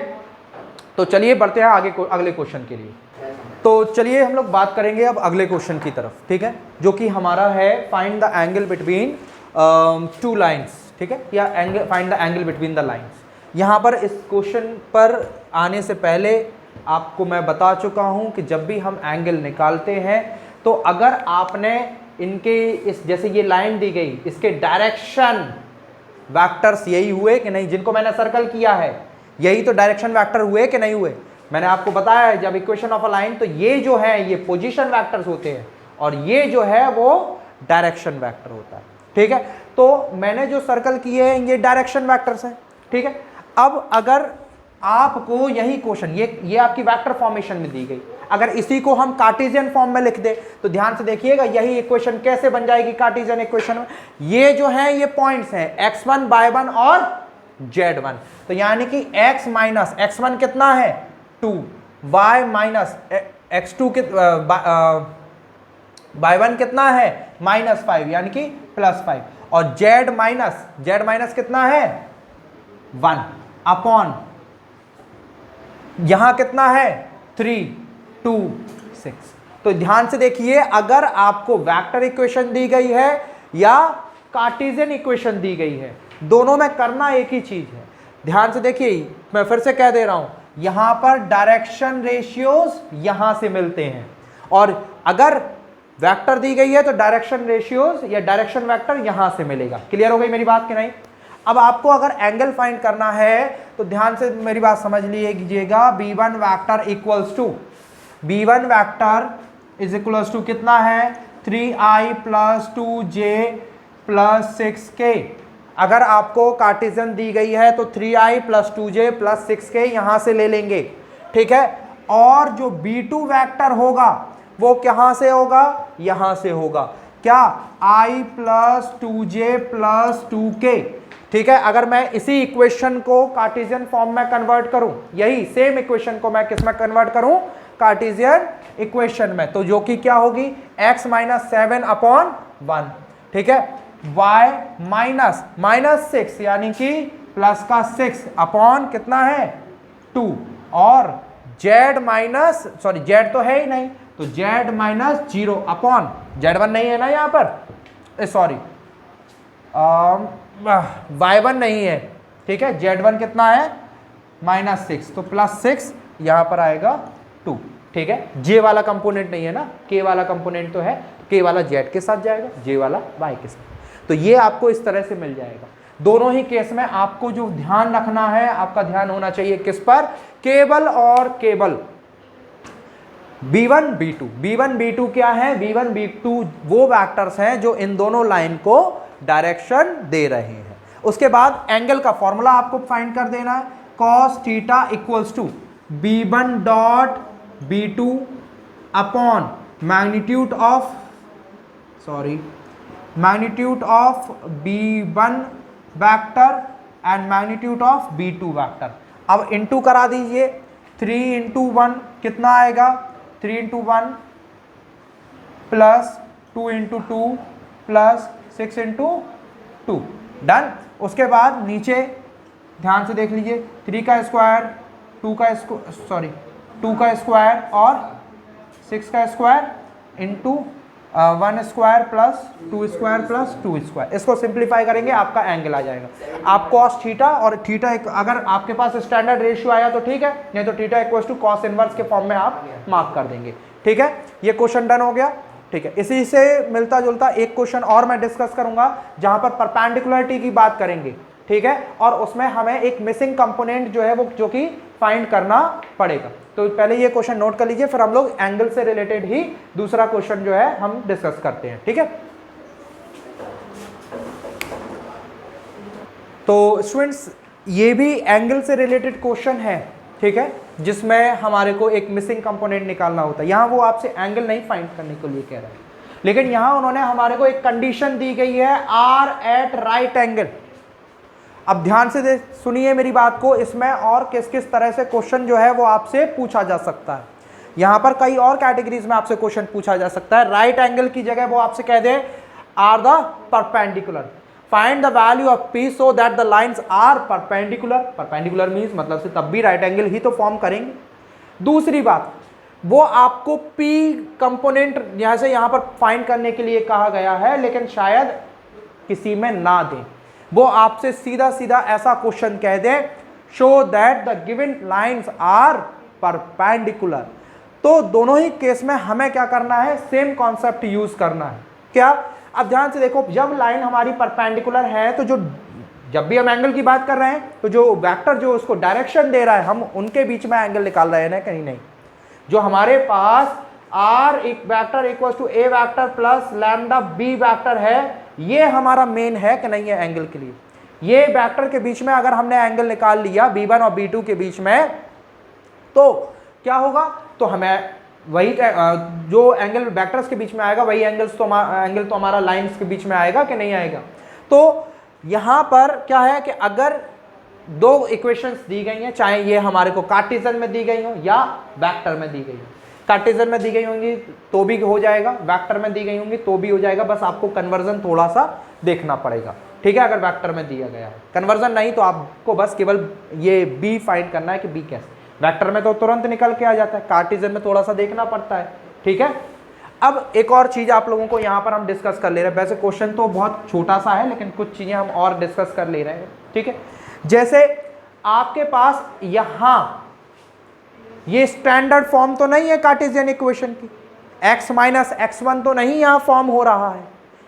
तो चलिए बढ़ते हैं आगे अगले क्वेश्चन के लिए। तो चलिए हम लोग बात करेंगे अब अगले क्वेश्चन की तरफ। ठीक है, जो कि हमारा है find the angle between 2 lines. ठीक है, या find the angle between the lines. यहाँ पर इस क्वेश्चन पर आने से पहले आपको मैं बता चुका हूँ कि जब भी हम एंगल निकालते हैं तो अगर आपने इनके इस, जैसे ये लाइन दी गई, इसके डायरेक्शन वेक्टर्स यही हुए कि नहीं, जिनको मैंने सर्कल किया है यही तो डायरेक्शन वेक्टर हुए कि नहीं हुए। मैंने आपको बताया है जब इक्वेशन ऑफ अ लाइन, तो ये जो है ये पोजीशन वेक्टर्स होते हैं और ये जो है वो डायरेक्शन वेक्टर होता है। ठीक है, तो मैंने जो सर्कल किए हैं ये डायरेक्शन वेक्टर्स हैं। ठीक है, अब अगर आपको यही क्वेश्चन, ये आपकी वेक्टर फॉर्मेशन में दी गई, अगर इसी को हम कार्टेशियन फॉर्म में लिख दे तो ध्यान से देखिएगा यही इक्वेशन कैसे बन जाएगी कार्टेशियन इक्वेशन में। ये जो है ये पॉइंट्स हैं x1 y1 और z1, तो यानी कि x माइनस x1 कितना है 2, y माइनस x2 y1 कितना है -5 यानी कि +5, और z माइनस कितना है 1 अपॉन यहां कितना है 3 2 6। तो ध्यान से देखिए, अगर आपको वेक्टर इक्वेशन दी गई है या कार्टेशियन इक्वेशन दी गई है, दोनों में करना एक ही चीज है। ध्यान से देखिए, मैं फिर से कह दे रहा हूं, यहां पर डायरेक्शन रेशियोज यहां से मिलते हैं, और अगर वेक्टर दी गई है तो डायरेक्शन रेशियोज या डायरेक्शन वेक्टर यहां से मिलेगा। क्लियर हो गई मेरी बात कि नहीं? अब आपको अगर एंगल फाइंड करना है तो ध्यान से मेरी बात समझ लीजिएगा, b1 vector equals to b1 vector is equals to कितना है 3i + 2j + 6k। अगर आपको कार्टेशियन दी गई है तो 3i + 2j + 6k यहां से ले लेंगे, ठीक है। और जो b2 वेक्टर होगा वो कहां से होगा, यहां से होगा, क्या i + 2j + 2k, ठीक है। अगर मैं इसी इक्वेशन को कार्टेशियन फॉर्म में कन्वर्ट करूं, यही सेम इक्वेशन को मैं किस में कन्वर्ट करूं, कार्टेशियन इक्वेशन में, तो जो कि क्या होगी x - 7/1, ठीक है। y -6 यानी कि प्लस का 6 अपॉन कितना है 2, और z तो है ही नहीं, तो z - 0 अपॉन z1 नहीं है ना यहाँ पर, सॉरी y1 नहीं है, ठीक है। z1 कितना है -6, तो +6 यहां पर आएगा 2, ठीक है। j वाला कंपोनेंट नहीं है ना, k वाला कंपोनेंट तो है, तो k वाला z के साथ जाएगा, j वाला y के साथ। तो ये आपको इस तरह से मिल जाएगा। दोनों ही केस में आपको जो ध्यान रखना है, आपका ध्यान होना चाहिए किस पर, केवल और केवल b1 b2 क्या है, b1 b2 वो वेक्टर्स हैं जो इन दोनों लाइन को डायरेक्शन दे रहे हैं। उसके बाद एंगल का फॉर्मूला आपको फाइंड कर देना है, cos theta equals to b1 dot b2 upon magnitude of b1 vector and magnitude of b2 vector. अब इंटू करा दीजिए, 3 × 1 कितना आएगा, 3 × 1 प्लस 2 × 2 प्लस 6 × 2, डन। उसके बाद नीचे ध्यान से देख लीजिए, 3 का स्क्वायर 2 का स्क्वायर और 6 का square into 1 square plus 2 square plus 2 square. इसको सिंप्लीफाई करेंगे, आपका एंगल आ जाएगा। आप cos थीटा, और थीटा अगर आपके पास स्टैंडर्ड रेशियो आया तो ठीक है, नहीं तो theta equals to cos inverse के फॉर्म में आप मार्क कर देंगे, ठीक है। ये क्वेश्चन डन हो गया, ठीक है। इसी से मिलता जुलता एक क्वेश्चन और मैं डिस्कस करूंगा जहां पर परपेंडिकुलरिटी की बात करेंगे, ठीक है, और उसमें हमें एक मिसिंग कंपोनेंट जो है वो जो कि फाइंड करना पड़ेगा। तो पहले ये क्वेश्चन नोट कर लीजिए, फिर हम लोग एंगल से रिलेटेड ही दूसरा क्वेश्चन जो है हम डिस्कस करते हैं, ठीक है। तो स्टूडेंट्स, ये भी एंगल से रिलेटेड क्वेश्चन है, ठीक है, जिसमें हमारे को एक मिसिंग कंपोनेंट निकालना होता है। यहाँ वो आपसे एंगल नहीं फाइंड करने के लिए कह रहा है, लेकिन यहाँ उन्होंने हमारे को एक कंडीशन दी गई है, आर एट राइट एंगल। अब ध्यान से सुनिए मेरी बात को, इसमें और किस किस तरह से क्वेश्चन जो है वो आपसे पूछा जा सकता है। यहाँ पर कई और कैटेगरीज में आपसे क्वेश्चन पूछा जा सकता है। राइट एंगल की जगह वो आपसे कह दे are the perpendicular, find the value of P so that the lines are perpendicular. Perpendicular means मतलब से तब भी राइट एंगल ही तो फॉर्म करेंगे। दूसरी बात, वो आपको P कंपोनेंट यहाँ से यहाँ पर फाइंड करने के लिए कहा गया है, लेकिन शायद किसी में ना दें। वो आपसे सीधा सीधा ऐसा क्वेश्चन कह दे, show that the given lines are perpendicular. तो दोनों ही केस में हमें क्या करना है, सेम कॉन्सेप्ट यूज करना है। क्या? अब ध्यान से देखो, जब लाइन हमारी परपेंडिकुलर है तो जो जब भी हम एंगल की बात कर रहे हैं तो जो वेक्टर जो उसको डायरेक्शन दे रहा है, हम उनके बीच में एंगल निकाल रहे हैं ना, कहीं नहीं। जो हमारे पास आर एक vector equal to a vector plus lambda b vector है, ये हमारा मेन है कि नहीं है एंगल के लिए। ये वेक्टर के बीच में अगर हमने एंगल निकाल लिया b1 और b2 के बीच में, तो क्या होगा, तो हमें वही जो एंगल वेक्टर्स के बीच में आएगा वही एंगल तो हमारा लाइंस के बीच में आएगा कि नहीं आएगा। तो यहां पर क्या है कि अगर दो इक्वेशंस दी गई हैं, चाहे ये हमारे को कार्टेशियन में दी गई हो या वेक्टर में दी गई हो। कार्टेशियन में दी गई होंगी तो भी हो जाएगा, वेक्टर में दी गई होंगी तो भी हो जाएगा, बस आपको कन्वर्जन थोड़ा सा देखना पड़ेगा, ठीक है। अगर वेक्टर में दिया गया है, कन्वर्जन नहीं तो आपको बस केवल ये बी फाइंड करना है कि बी कैसे, वेक्टर में तो तुरंत निकल के आ जाता है, कार्टेशियन में थोड़ा सा देखना पड़ता है, ठीक है। अब एक और चीज आप लोगों को यहाँ पर हम डिस्कस कर ले रहे हैं, वैसे क्वेश्चन तो बहुत छोटा सा है लेकिन कुछ चीजें हम और डिस्कस कर ले रहे हैं, ठीक है। जैसे आपके पास यहाँ ये स्टैंडर्ड फॉर्म तो नहीं है कार्टेशियन इक्वेशन की, x माइनस x1 तो नहीं यहाँ फॉर्म हो रहा है,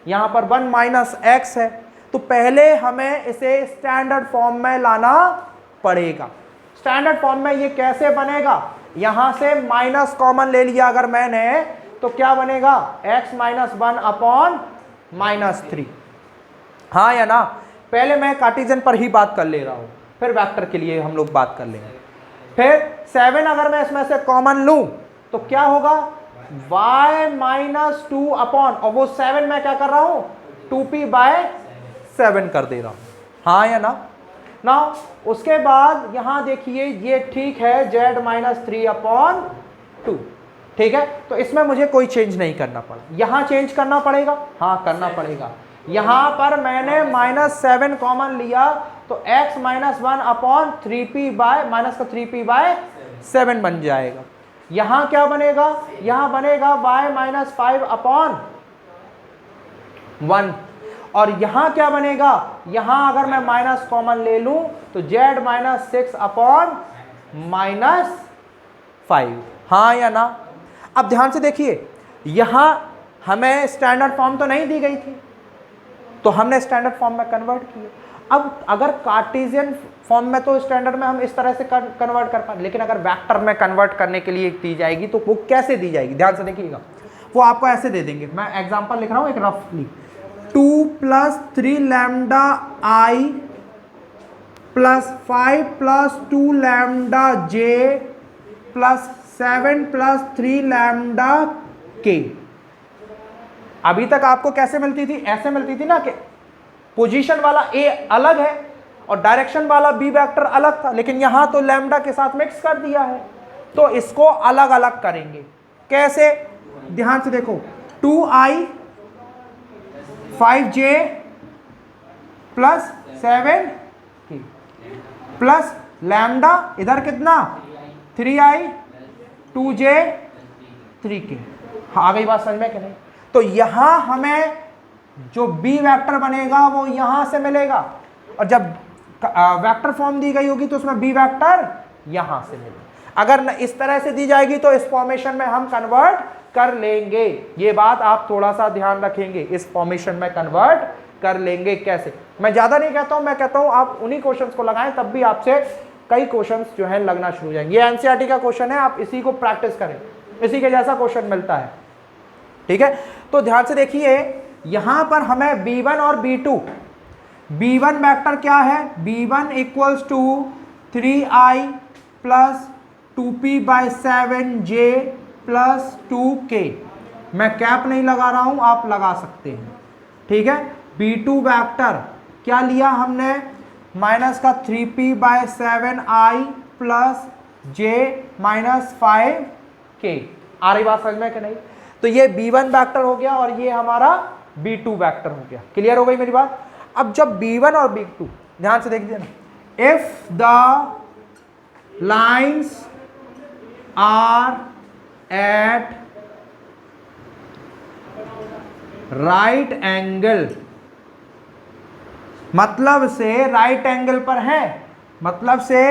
यहाँ पर 1 माइनस x है, तो पहले हमें इसे स्टैंडर्ड फॉर्म में लाना पड़ेगा। स्टैंडर्ड फॉर्म में ये कैसे बनेगा, यहां से माइनस कॉमन ले लिया अगर मैंने तो क्या बनेगा, x माइनस 1 अपॉन माइनस 3, हाँ या ना। पहले मैं कार्टेशियन पर ही बात कर ले रहा हूं, फिर वेक्टर के लिए हम लोग बात कर लेंगे। फिर 7 अगर मैं इसमें से कॉमन लूं तो क्या होगा, y माइनस 2 अपॉन, और वो 7 मैं क्या कर रहा हूं 2p बाय 7 कर दे रहा हूं, हाँ या ना। ना उसके बाद यहां देखिए ये ठीक है z माइनस 3 अपॉन 2, ठीक है। तो इसमें मुझे कोई चेंज नहीं करना पड़ा, यहां चेंज करना पड़ेगा, हाँ करना पड़ेगा। यहां पर मैंने माइनस 7 कॉमन लिया तो x minus 1 upon 3p bye minus का 3p बाय 7 बन जाएगा। यहां क्या बनेगा, यहां बनेगा y माइनस 5 अपॉन 1, और यहां क्या बनेगा, यहां अगर मैं माइनस कॉमन ले लूं तो z माइनस 6 अपॉन माइनस 5, हाँ या ना। अब ध्यान से देखिए, यहां हमें स्टैंडर्ड फॉर्म तो नहीं दी गई थी तो हमने स्टैंडर्ड फॉर्म में कन्वर्ट किया। अब अगर कार्टेशियन फॉर्म में तो स्टैंडर्ड में हम इस तरह से कन्वर्ट कर पाए, लेकिन अगर वेक्टर में कन्वर्ट करने के लिए दी जाएगी तो वो कैसे दी जाएगी, ध्यान से देखिएगा। वो आपको ऐसे दे देंगे, मैं एग्जांपल लिख रहा हूं एक रफली, 2 प्लस 3 लैम्डा आई प्लस 5 प्लस 2 लैम्डा जे प्लस 7 प्लस 3 लैम्डा के। अभी तक आपको कैसे मिलती थी, ऐसे मिलती थी ना कि पोजीशन वाला ए अलग है और डायरेक्शन वाला बी वेक्टर अलग था, लेकिन यहां तो लैम्डा के साथ मिक्स कर दिया है, तो इसको अलग अलग करेंगे। कैसे, ध्यान से देखो, 2i 5j plus 7 plus lambda इधर कितना 3i 2j 3k, आ गई बात समझ में कि नहीं। तो यहां हमें जो बी वेक्टर बनेगा वो यहां से मिलेगा, और जब वेक्टर फॉर्म दी गई होगी तो उसमें बी वेक्टर यहां से मिलेगा। अगर इस तरह से दी जाएगी तो इस फॉर्मेशन में हम कन्वर्ट कर लेंगे, ये बात आप थोड़ा सा ध्यान रखेंगे, इस फॉर्मेशन में कन्वर्ट कर लेंगे। कैसे, मैं ज्यादा नहीं कहता हूं, मैं कहता हूं आप उन्हीं क्वेश्चंस को लगाएं, तब भी आपसे कई क्वेश्चंस जो है लगना शुरू हो जाएंगे। ये एनसीईआरटी का क्वेश्चन है, आप इसी को प्रैक्टिस करें, इसी के जैसा क्वेश्चन मिलता है, ठीक है। तो ध्यान से देखिए, यहां पर हमें b1 और b2, b1 वेक्टर क्या है, b1 equals to 3i plus 2p by 7j plus 2k, मैं कैप नहीं लगा रहा हूं, आप लगा सकते हैं, ठीक है। b2 वेक्टर क्या लिया हमने, माइनस का 3p by 7i plus j minus 5k, आ रही बात समझ में कि नहीं। तो ये b1 वेक्टर हो गया और ये हमारा b2 वेक्टर हो गया, क्लियर हो गई मेरी बात। अब जब b1 और b2, ध्यान से देखिए ना, if the lines are at right angle, मतलब से राइट एंगल पर है, मतलब से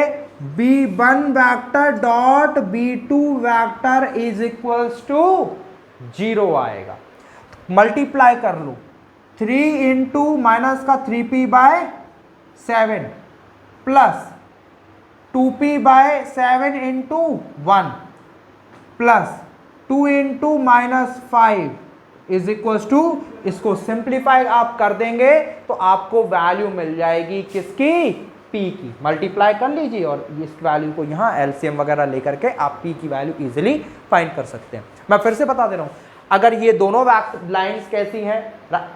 b1 vector dot b2 vector is equals to 0 आएगा। मल्टीप्लाई कर लो, 3 इंटू माइनस का 3p by 7 plus 2p by 7 into 1 plus 2 into minus 5 is equals to, इसको सिंप्लीफाई आप कर देंगे तो आपको वैल्यू मिल जाएगी किसकी, p की। मल्टीप्लाई कर लीजिए और इस वैल्यू को यहाँ एलसीएम वगैरह लेकर के आप p की वैल्यू इजीली फाइंड कर सकते हैं। मैं फिर से बता दे रहा हूँ, अगर ये दोनों लाइंस कैसी हैं,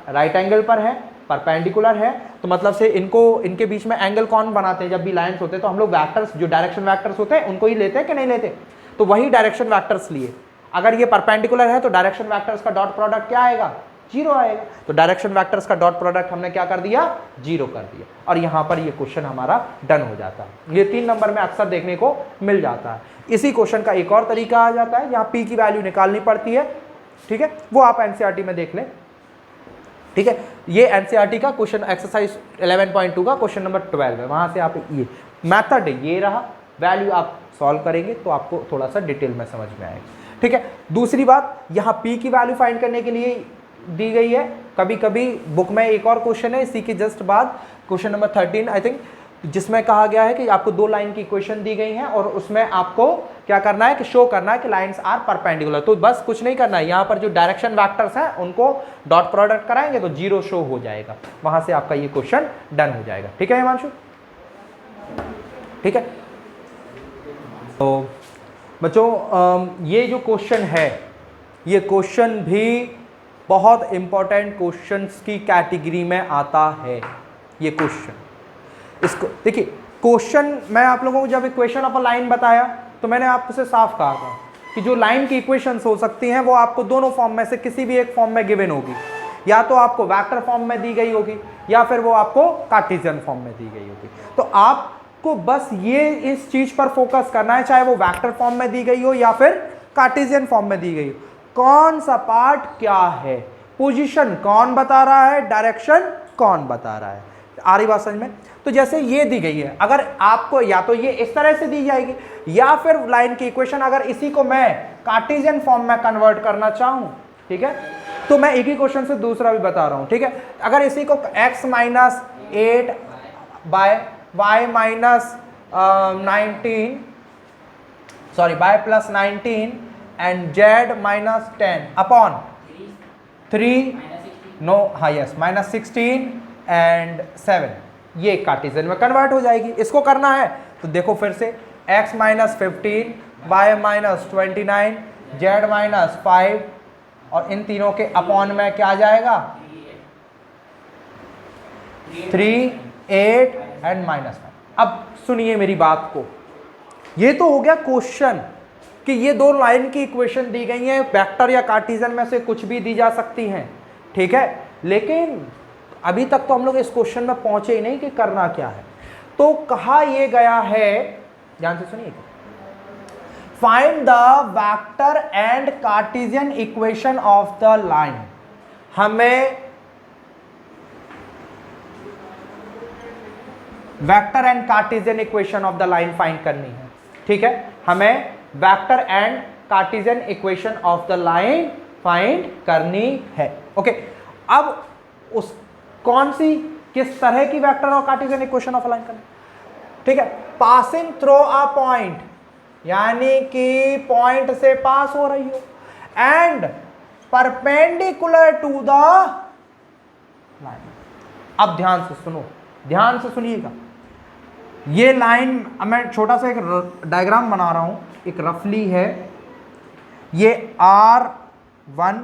राइट एंगल पर है, परपेंडिकुलर है, तो मतलब से इनके बीच में एंगल कौन बनाते हैं, जब भी लाइंस होते हैं तो हम लोग वेक्टर्स, जो डायरेक्शन वेक्टर्स होते हैं उनको ही लेते हैं कि नहीं लेते, तो वही डायरेक्शन वेक्टर्स लिए। अगर ये परपेंडिकुलर है तो डायरेक्शन वेक्टर्स का डॉट प्रोडक्ट क्या आएगा, 0 आएगा। तो डायरेक्शन वेक्टर्स का डॉट प्रोडक्ट हमने क्या कर दिया, 0 कर दिया, और यहां पर ये क्वेश्चन हमारा डन हो जाता है। ये 3 नंबर में अक्सर देखने को मिल जाता है। इसी क्वेश्चन का एक और तरीका आ जाता है, यहाँ p की वैल्यू निकालनी पड़ती है, ठीक है, वो आप एनसीईआरटी में देख लें, ठीक है। ये एनसीईआरटी का क्वेश्चन एक्सरसाइज 11.2 का क्वेश्चन नंबर 12 है, वहां से आप ये मेथड ये रहा, वैल्यू आप सॉल्व करेंगे तो आपको थोड़ा सा डिटेल में समझ में आएगा, ठीक है। दूसरी बात, यहाँ p की वैल्यू फाइंड करने के लिए दी गई है। कभी कभी बुक में एक और क्वेश्चन है इसी के जस्ट बाद, क्वेश्चन नंबर 13 आई थिंक, जिसमें कहा गया है कि आपको 2 लाइन की इक्वेशन दी गई है और उसमें आपको क्या करना है कि शो करना है कि लाइंस आर परपेंडिकुलर। तो बस कुछ नहीं करना है, यहाँ पर जो डायरेक्शन वेक्टर्स हैं उनको डॉट प्रोडक्ट कराएंगे तो 0 शो हो जाएगा, वहां से आपका ये क्वेश्चन डन हो जाएगा, ठीक है हिमांशु, ठीक है। तो बच्चों ये जो क्वेश्चन है, ये क्वेश्चन भी बहुत इंपॉर्टेंट क्वेश्चंस की कैटेगरी में आता है। ये क्वेश्चन, इसको देखिए, क्वेश्चन मैं आप लोगों को जब इक्वेशन ऑफ अ लाइन बताया तो मैंने आपसे साफ कहा था कि जो लाइन की इक्वेशंस हो सकती हैं वो आपको दोनों फॉर्म में से किसी भी एक फॉर्म में गिवन होगी, या तो आपको वेक्टर फॉर्म में दी गई होगी या फिर वो आपको कार्टेशियन फॉर्म में दी गई होगी। तो आपको बस ये इस चीज पर फोकस करना है, चाहे वो वेक्टर फॉर्म में दी गई हो या फिर कार्टेशियन फॉर्म में दी गई हो, कौन सा पार्ट क्या है, पोजीशन कौन बता रहा है, डायरेक्शन कौन बता रहा है। आ रही बात समझ में? तो जैसे ये दी गई है, अगर आपको या तो ये इस तरह से दी जाएगी या फिर लाइन की इक्वेशन अगर इसी को मैं कार्टेशियन फॉर्म में कन्वर्ट करना चाहूं, ठीक है, तो मैं एक ही क्वेश्चन से दूसरा भी बता रहा हूं, ठीक है। अगर इसी को x minus 8 by y minus 19 sorry by plus 19 and z minus 10 upon 3 no हाँ यस माइनस 16 एंड 7, ये कार्टेशियन में कन्वर्ट हो जाएगी। इसको करना है तो देखो फिर से x minus 15 y minus 29 z minus 5 और इन तीनों के अपॉन में क्या आ जाएगा 3 8 एंड माइनस 5। अब सुनिए मेरी बात को, ये तो हो गया क्वेश्चन कि ये 2 लाइन की इक्वेशन दी गई है, वेक्टर या कार्टेशियन में से कुछ भी दी जा सकती हैं, ठीक है। लेकिन अभी तक तो हम लोग इस क्वेश्चन में पहुंचे ही नहीं कि करना क्या है। तो कहा यह गया है, ध्यान से सुनिए, find the vector and Cartesian equation of the line. हमें vector and Cartesian equation of the line find करनी है, ठीक है। हमें vector and Cartesian equation of the line find करनी है, ओके। अब उस कौन सी किस तरह की वेक्टर और कार्टेशियन इक्वेशन ऑफ लाइन करनी, ठीक है। पासिंग थ्रू अ पॉइंट, यानी कि पॉइंट से पास हो रही हो, and perpendicular to the line. अब ध्यान से सुनो, ध्यान से सुनिएगा, ये लाइन मैं छोटा सा एक डायग्राम बना रहा हूं, एक रफली है, ये R1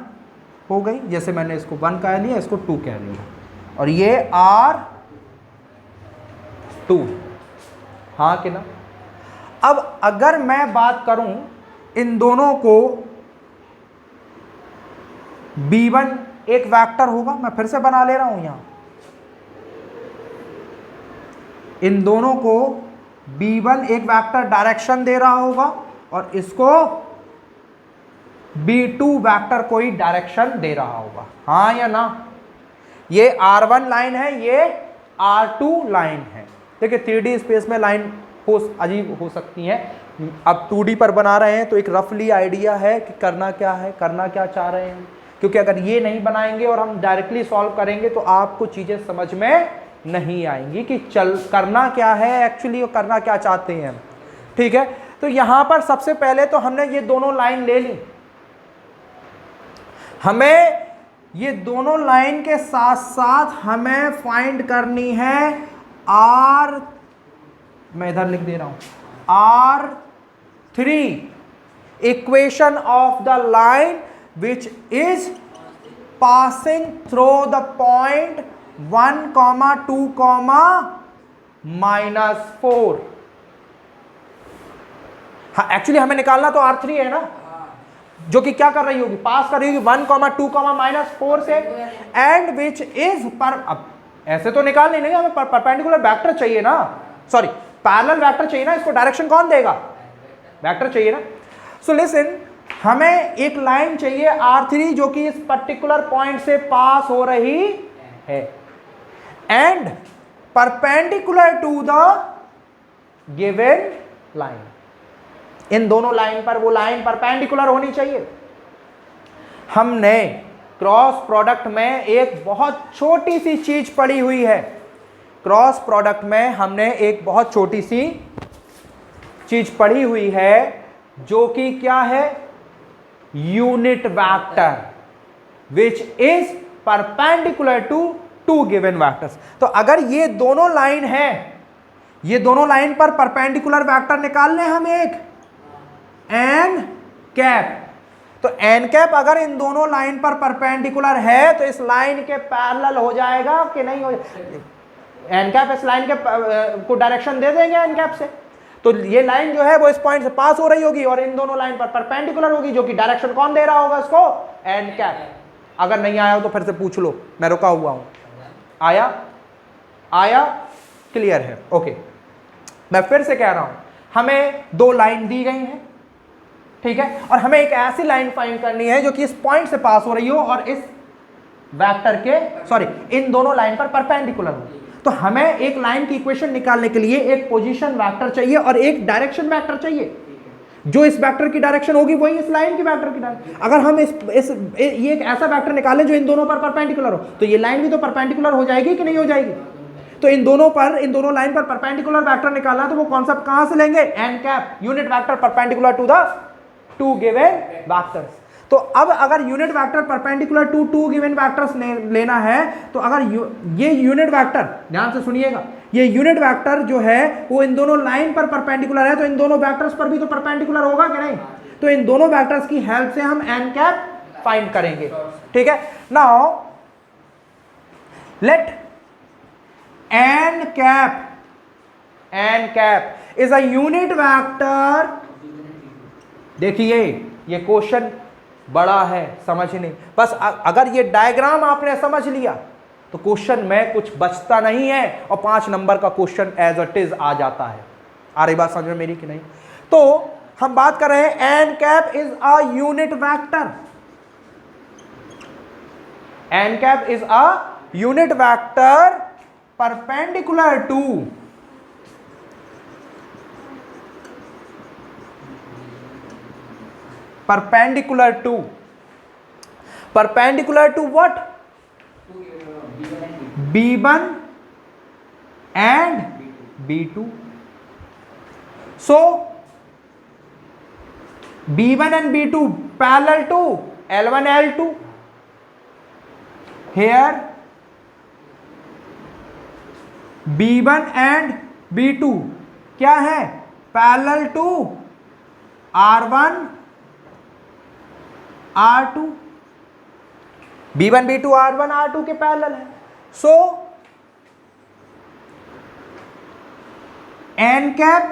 हो गई, जैसे मैंने इसको 1 कह लिया, इसको 2 कह लिया, और ये R2, हाँ कि ना। अब अगर मैं बात करूं इन दोनों को, B1 एक वेक्टर होगा, मैं फिर से बना ले रहा हूं यहां, इन दोनों को B1 एक वेक्टर डायरेक्शन दे रहा होगा और इसको B2 वेक्टर कोई डायरेक्शन दे रहा होगा, हाँ या ना। ये R1 लाइन है, ये R2 लाइन है। देखिए 3D स्पेस में लाइन हो अजीब हो सकती है, अब 2D पर बना रहे हैं तो एक रफली आइडिया है कि करना क्या है, करना क्या चाह रहे हैं, क्योंकि अगर ये नहीं बनाएंगे और हम डायरेक्टली सॉल्व करेंगे तो आपको चीजें समझ में नहीं आएंगी कि चल करना क्या है एक्चुअली और करना क्या चाहते हैं, ठीक है। तो यहां पर सबसे पहले तो हमने ये दोनों लाइन ले ली, हमें ये दोनों लाइन के साथ साथ हमें फाइंड करनी है R, मैं इधर लिख दे रहा हूं, R3 equation of the line which is passing through the point 1, 2, -4। हाँ एक्चुअली हमें निकालना तो R3 है ना, जो कि क्या कर रही होगी, पास कर रही होगी 1, 2, -4 से, एंड विच इज पर, अब ऐसे तो निकाल नहीं लेंगे, हमें परपेंडिकुलर वेक्टर चाहिए ना, सॉरी पैरेलल वेक्टर चाहिए ना, इसको डायरेक्शन कौन देगा, वेक्टर चाहिए ना। सो लिसन, हमें एक लाइन चाहिए R3 जो कि इस पर्टिकुलर पॉइंट से पास हो रही है and perpendicular to the given line. इन दोनों लाइन पर वो लाइन परपेंडिकुलर होनी चाहिए। हमने क्रॉस प्रोडक्ट में एक बहुत छोटी सी चीज पड़ी हुई है, क्रॉस प्रोडक्ट में हमने एक बहुत छोटी सी चीज पढ़ी हुई है जो कि क्या है, unit vector which is perpendicular to two given vectors. तो अगर ये दोनों लाइन है, ये दोनों लाइन पर परपेंडिकुलर वेक्टर निकाल लें हम एक एन कैप, तो एन कैप अगर इन दोनों लाइन पर परपेंडिकुलर है तो इस लाइन के पैरेलल हो जाएगा कि नहीं हो जाएगा, एन कैप इस लाइन के को डायरेक्शन दे देंगे एन कैप से, तो ये लाइन जो है वो इस पॉइंट से पास हो रही होगी और इन दोनों लाइन पर परपेंडिकुलर होगी, जो कि डायरेक्शन कौन दे रहा होगा इसको, एन कैप। अगर नहीं आया हो तो फिर से पूछ लो, मैं रुका हुआ हूं। आया क्लियर है, ओके। मैं फिर से कह रहा हूं, हमें दो लाइन दी गई हैं, ठीक है, और हमें एक ऐसी लाइन फाइंड करनी है जो कि इस पॉइंट से पास हो रही हो और इस वेक्टर के, सॉरी इन दोनों लाइन पर परपेंडिकुलर हो। तो हमें एक लाइन की इक्वेशन निकालने के लिए एक पोजीशन वेक्टर चाहिए और एक डायरेक्शन वेक्टर चाहिए, जो इस वेक्टर की डायरेक्शन होगी वही इस लाइन की वेक्टर की डायरेक्शन। अगर हम ये एक ऐसा वेक्टर निकालें जो इन दोनों पर परपेंडिकुलर हो, तो ये लाइन भी तो परपेंडिकुलर हो जाएगी कि नहीं हो जाएगी। तो इन दोनों लाइन पर परपेंडिकुलर वेक्टर निकालना, तो वो कॉन्सेप्ट कहां से लेंगे, n cap, unit vector perpendicular to the two given vectors. तो अब अगर unit vector perpendicular to two given vectors लेना है, तो अगर ये यूनिट वेक्टर, ध्यान से सुनिएगा, ये यूनिट वेक्टर जो है वो इन दोनों लाइन पर परपेंडिकुलर है, तो इन दोनों वेक्टर्स पर भी तो परपेंडिकुलर होगा कि नहीं। तो इन दोनों वेक्टर्स की हेल्प से हम एन कैप फाइंड करेंगे, ठीक है। Now let n cap is a unit vector. देखिए ये क्वेश्चन बड़ा है, समझ ही नहीं, बस अगर ये डायग्राम आपने समझ लिया तो क्वेश्चन में कुछ बचता नहीं है और 5 नंबर का क्वेश्चन एज इट इज आ जाता है। आ रही बात समझ में मेरी कि नहीं। तो हम बात कर रहे हैं n cap is a unit vector, n cap is a unit vector perpendicular to what, B1 and B2. So B1 and B2 parallel to L1 L2. Here B1 and B2 क्या है, parallel to R1 R2, B1 B2 R1 R2 के parallel है। So N cap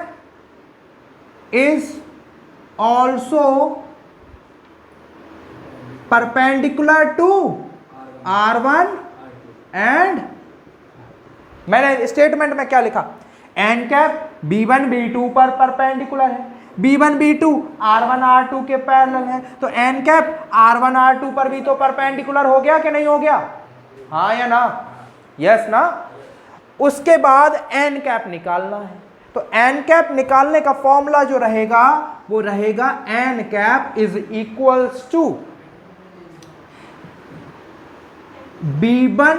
is also perpendicular to R1 and, मैंने statement में क्या लिखा, N cap B1 B2 पर perpendicular है, B1 B2 R1 R2 के पैरेलल है, तो एन कैप R1 R2 पर भी तो परपेंडिकुलर हो गया कि नहीं हो गया, हाँ या ना, यस ना। उसके बाद एन कैप निकालना है, तो एन कैप निकालने का फॉर्मूला जो रहेगा वो रहेगा n cap is equals to B1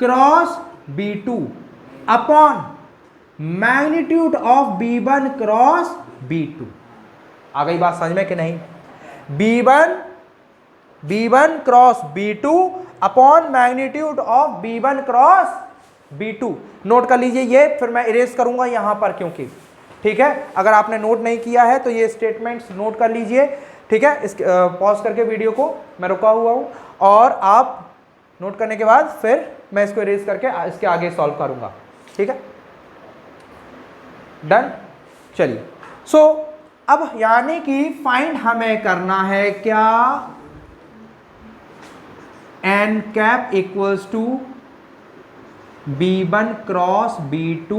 cross B2 upon magnitude of B1 cross B2। आ गई बात समझ में कि नहीं। B1 cross B2 upon magnitude of B1 cross B2। Note कर लीजिए ये, फिर मैं इरेज करूंगा यहां पर क्योंकि, ठीक है, अगर आपने नोट नहीं किया है तो ये स्टेटमेंट्स नोट कर लीजिए, ठीक है। इस पॉज करके वीडियो को मैं रुका हुआ हूं और आप नोट करने के बाद फिर मैं इसको इरेज करके इसके आगे सॉल्व करूंगा, ठीक है, डन। चलिए, सो अब यानी कि फाइंड हमें करना है क्या, n cap equals to B1 cross B2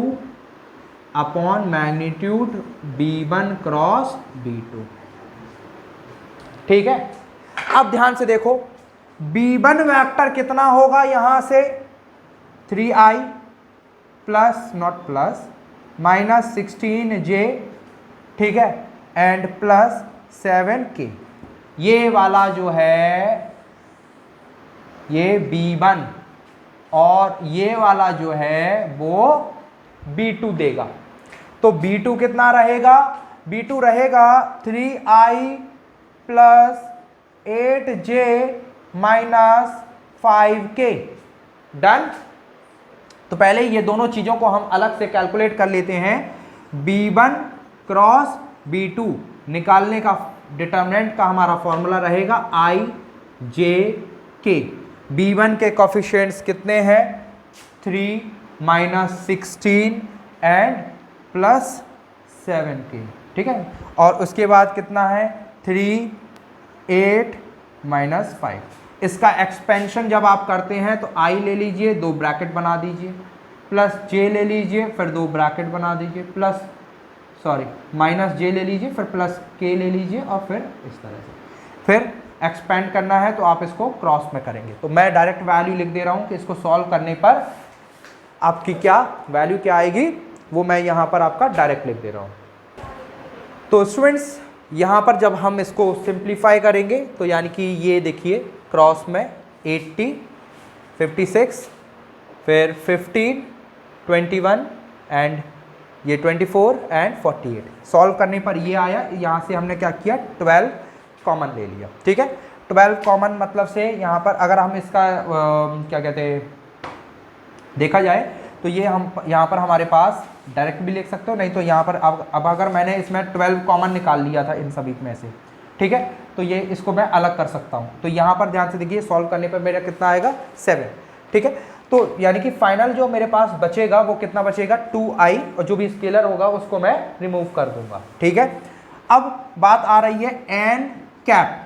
upon magnitude B1 cross B2। ठीक है, अब ध्यान से देखो, B1 वेक्टर कितना होगा, यहां से 3i plus not plus minus 16j, ठीक है, एंड प्लस 7k। ये वाला जो है ये B1 और ये वाला जो है वो B2 देगा। तो B2 कितना रहेगा, B2 रहेगा 3i plus 8j minus 5k। Done. तो पहले ये दोनों चीजों को हम अलग से कैलकुलेट कर लेते हैं। B1 क्रॉस B2 निकालने का डिटरमिनेंट का हमारा फॉर्मूला रहेगा i j k। B1 के कोफिशिएंट्स कितने हैं, 3 माइनस 16 एंड प्लस 7k। ठीक है, और उसके बाद कितना है 3 8 माइनस 5। इसका एक्सपेंशन जब आप करते हैं तो i ले लीजिए, 2 ब्रैकेट बना दीजिए, प्लस j ले लीजिए, फिर 2 ब्रैकेट बना दीजिए, प्लस माइनस j ले लीजिए, फिर प्लस k ले लीजिए, और फिर इस तरह से फिर एक्सपेंड करना है तो आप इसको क्रॉस में करेंगे। तो मैं डायरेक्ट वैल्यू लिख दे रहा हूं कि इसको सॉल्व करने पर आपकी क्या वैल्यू क्या आएगी, वो मैं यहां पर आपका डायरेक्ट लिख दे रहा हूं। तो स्टूडेंट्स यहां पर जब हम इसको सिंप्लीफाई करेंगे तो यानी कि ये देखिए क्रॉस में 80 56 फिर 15 21 एंड ये 24 एंड 48। सॉल्व करने पर ये आया, यहाँ से हमने क्या किया 12 कॉमन ले लिया। ठीक है, 12 कॉमन मतलब से यहाँ पर अगर हम इसका क्या कहते हैं देखा जाए तो ये हम यहाँ पर हमारे पास डायरेक्ट भी लिख सकते हो, नहीं तो यहाँ पर अब अगर मैंने इसमें 12 कॉमन निकाल लिया था इन सभी में से, ठीक है, तो ये इसको मैं अलग कर सकता हूँ। तो यहाँ पर ध्यान से देखिए सॉल्व करने पर मेरा कितना आएगा 7। ठीक है, तो यानी कि फाइनल जो मेरे पास बचेगा वो कितना बचेगा 2i, और जो भी स्केलर होगा उसको मैं रिमूव कर दूंगा। ठीक है, अब बात आ रही है एन कैप।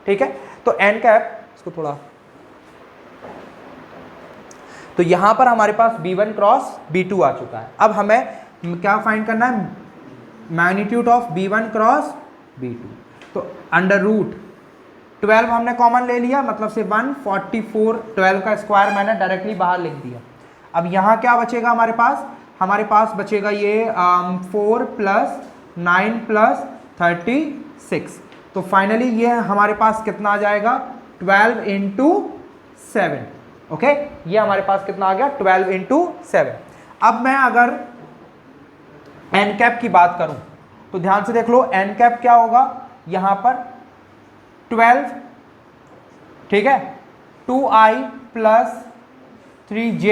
ठीक है, तो एन कैप इसको थोड़ा, तो यहां पर हमारे पास B1 क्रॉस B2 आ चुका है। अब हमें क्या फाइंड करना है, magnitude of B1 cross B2। तो अंडर रूट 12 हमने कॉमन ले लिया, मतलब से 144, 12 का स्क्वायर मैंने डायरेक्टली बाहर लिख दिया। अब यहाँ क्या बचेगा हमारे पास बचेगा ये 4 प्लस 9 प्लस 36। तो फाइनली ये हमारे पास कितना आ जाएगा 12 इंटू 7। ओके, ये हमारे पास कितना आ गया 12 इंटू 7। अब मैं अगर एन कैप की बात करूं तो ध्यान से देख लो, एन कैप क्या होगा, यहां पर 12, ठीक है, 2i plus 3j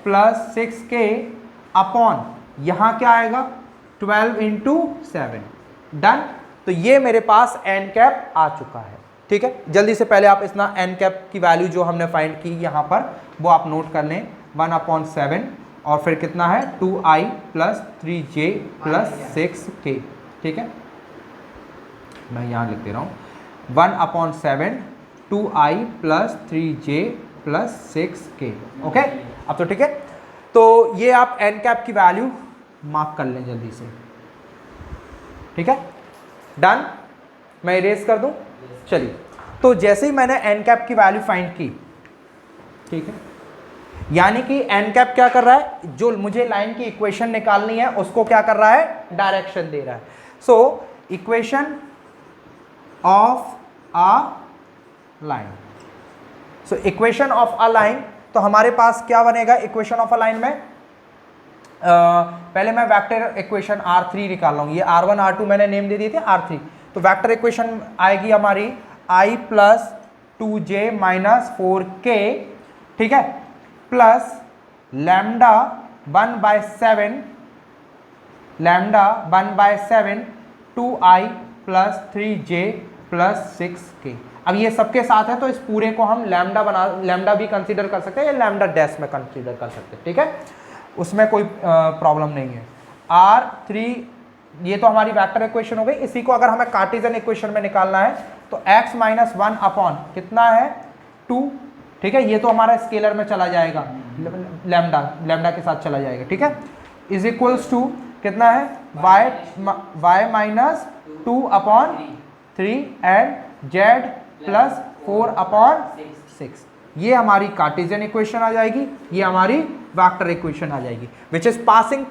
plus 6k upon यहां क्या आएगा 12 इंटू 7। डन। तो ये मेरे पास एन कैप आ चुका है। ठीक है, जल्दी से पहले आप इतना एन कैप की वैल्यू जो हमने फाइंड की यहाँ पर वो आप नोट कर लें, 1/7 और फिर कितना है 2i plus 3j plus 6k। ठीक है, मैं यहाँ लिख दे रहा हूँ 1/7 2i plus 3j plus 6k। Okay, अब तो ठीक है, तो ये आप एन कैप की वैल्यू मार्क कर लें जल्दी से। ठीक है, डन। मैं इरेज कर दूं, चलिए। तो जैसे ही मैंने एन कैप की वैल्यू फाइंड की, ठीक है, यानी कि एन कैप क्या कर रहा है, जो मुझे लाइन की इक्वेशन निकालनी है उसको क्या कर रहा है, डायरेक्शन दे रहा है। So equation of a line, so equation of a line, तो हमारे पास क्या बनेगा इक्वेशन ऑफ अ लाइन में, पहले मैं वेक्टर इक्वेशन R3 निकाल रहा हूँ। ये R1 R2 मैंने नेम दे दिए थे, R3। तो वेक्टर इक्वेशन आएगी हमारी i plus 2j minus 4k, ठीक है, plus lambda 1/7 2i plus 3j plus 6k। अब ये सबके साथ है तो इस पूरे को हम लैम्डा भी कंसीडर कर सकते हैं या लैम्डा डैश में कंसीडर कर सकते हैं। ठीक है, उसमें कोई प्रॉब्लम नहीं है। R3 ये तो हमारी वेक्टर इक्वेशन हो गई। इसी को अगर हमें कार्टेशियन इक्वेशन में निकालना है तो x माइनस 1 अपॉन कितना है 2, ठीक है, ये तो हमारा स्केलर में चला जाएगा, लैम्डा के साथ चला जाएगा, ठीक है, इज इक्वल्स टू कितना है y minus 2 upon 3 and z plus 4 upon 6। ये हमारी कार्टेशियन इक्वेशन आ जाएगी, ये हमारी वेक्टर इक्वेशन आ जाएगी, which is passing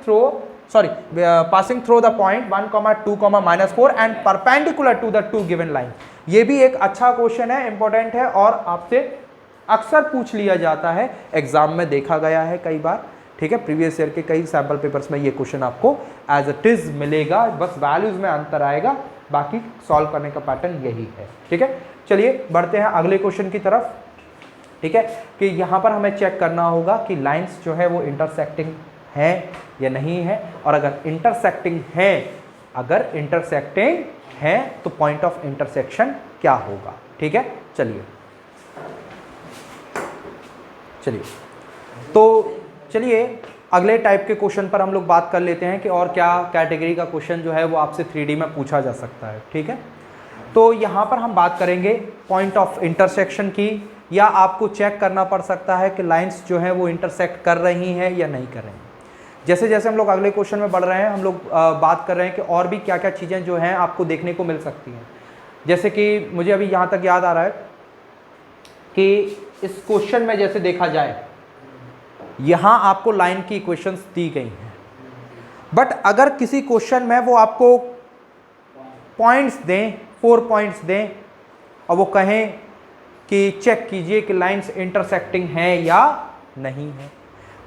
through the point 1, 2, -4 and perpendicular to the 2 given line. ये भी एक अच्छा क्वेश्चन है, इंपॉर्टेंट है और आपसे अक्सर पूछ लिया जाता है, एग्जाम में देखा गया है कई बार, ठीक है, प्रीवियस ईयर के कई सैंपल पेपर्स में ये क्वेश्चन आपको एज इट इज मिलेगा, बस वैल्यूज में अंतर आएगा, बाकी सॉल्व करने का पैटर्न यही है, ठीक है। चलिए बढ़ते हैं अगले क्वेश्चन की तरफ, ठीक है, कि यहाँ पर हमें चेक करना होगा कि लाइंस जो है वो इंटरसेक्टिंग है या नहीं है, और अगर इंटरसेक्टिंग है तो पॉइंट ऑफ इंटरसेक्शन क्या होगा, ठीक है। चलिए अगले टाइप के क्वेश्चन पर हम लोग बात कर लेते हैं कि और क्या कैटेगरी का क्वेश्चन जो है वो आपसे 3D में पूछा जा सकता है, ठीक है। तो यहाँ पर हम बात करेंगे पॉइंट ऑफ इंटरसेक्शन की, या आपको चेक करना पड़ सकता है कि लाइंस जो है वो इंटरसेक्ट कर रही हैं या नहीं कर रही हैं। जैसे जैसे हम लोग अगले क्वेश्चन में बढ़ रहे हैं, हम लोग बात कर रहे हैं कि और भी क्या क्या चीज़ें जो हैं आपको देखने को मिल सकती हैं। जैसे कि मुझे अभी यहाँ तक याद आ रहा है कि इस क्वेश्चन में जैसे देखा जाए, यहाँ आपको लाइन की इक्वेशंस दी गई हैं, बट अगर किसी क्वेश्चन में वो आपको पॉइंट्स दें, 4 पॉइंट्स दें, और वो कहें कि चेक कीजिए कि लाइंस इंटरसेक्टिंग हैं या नहीं है,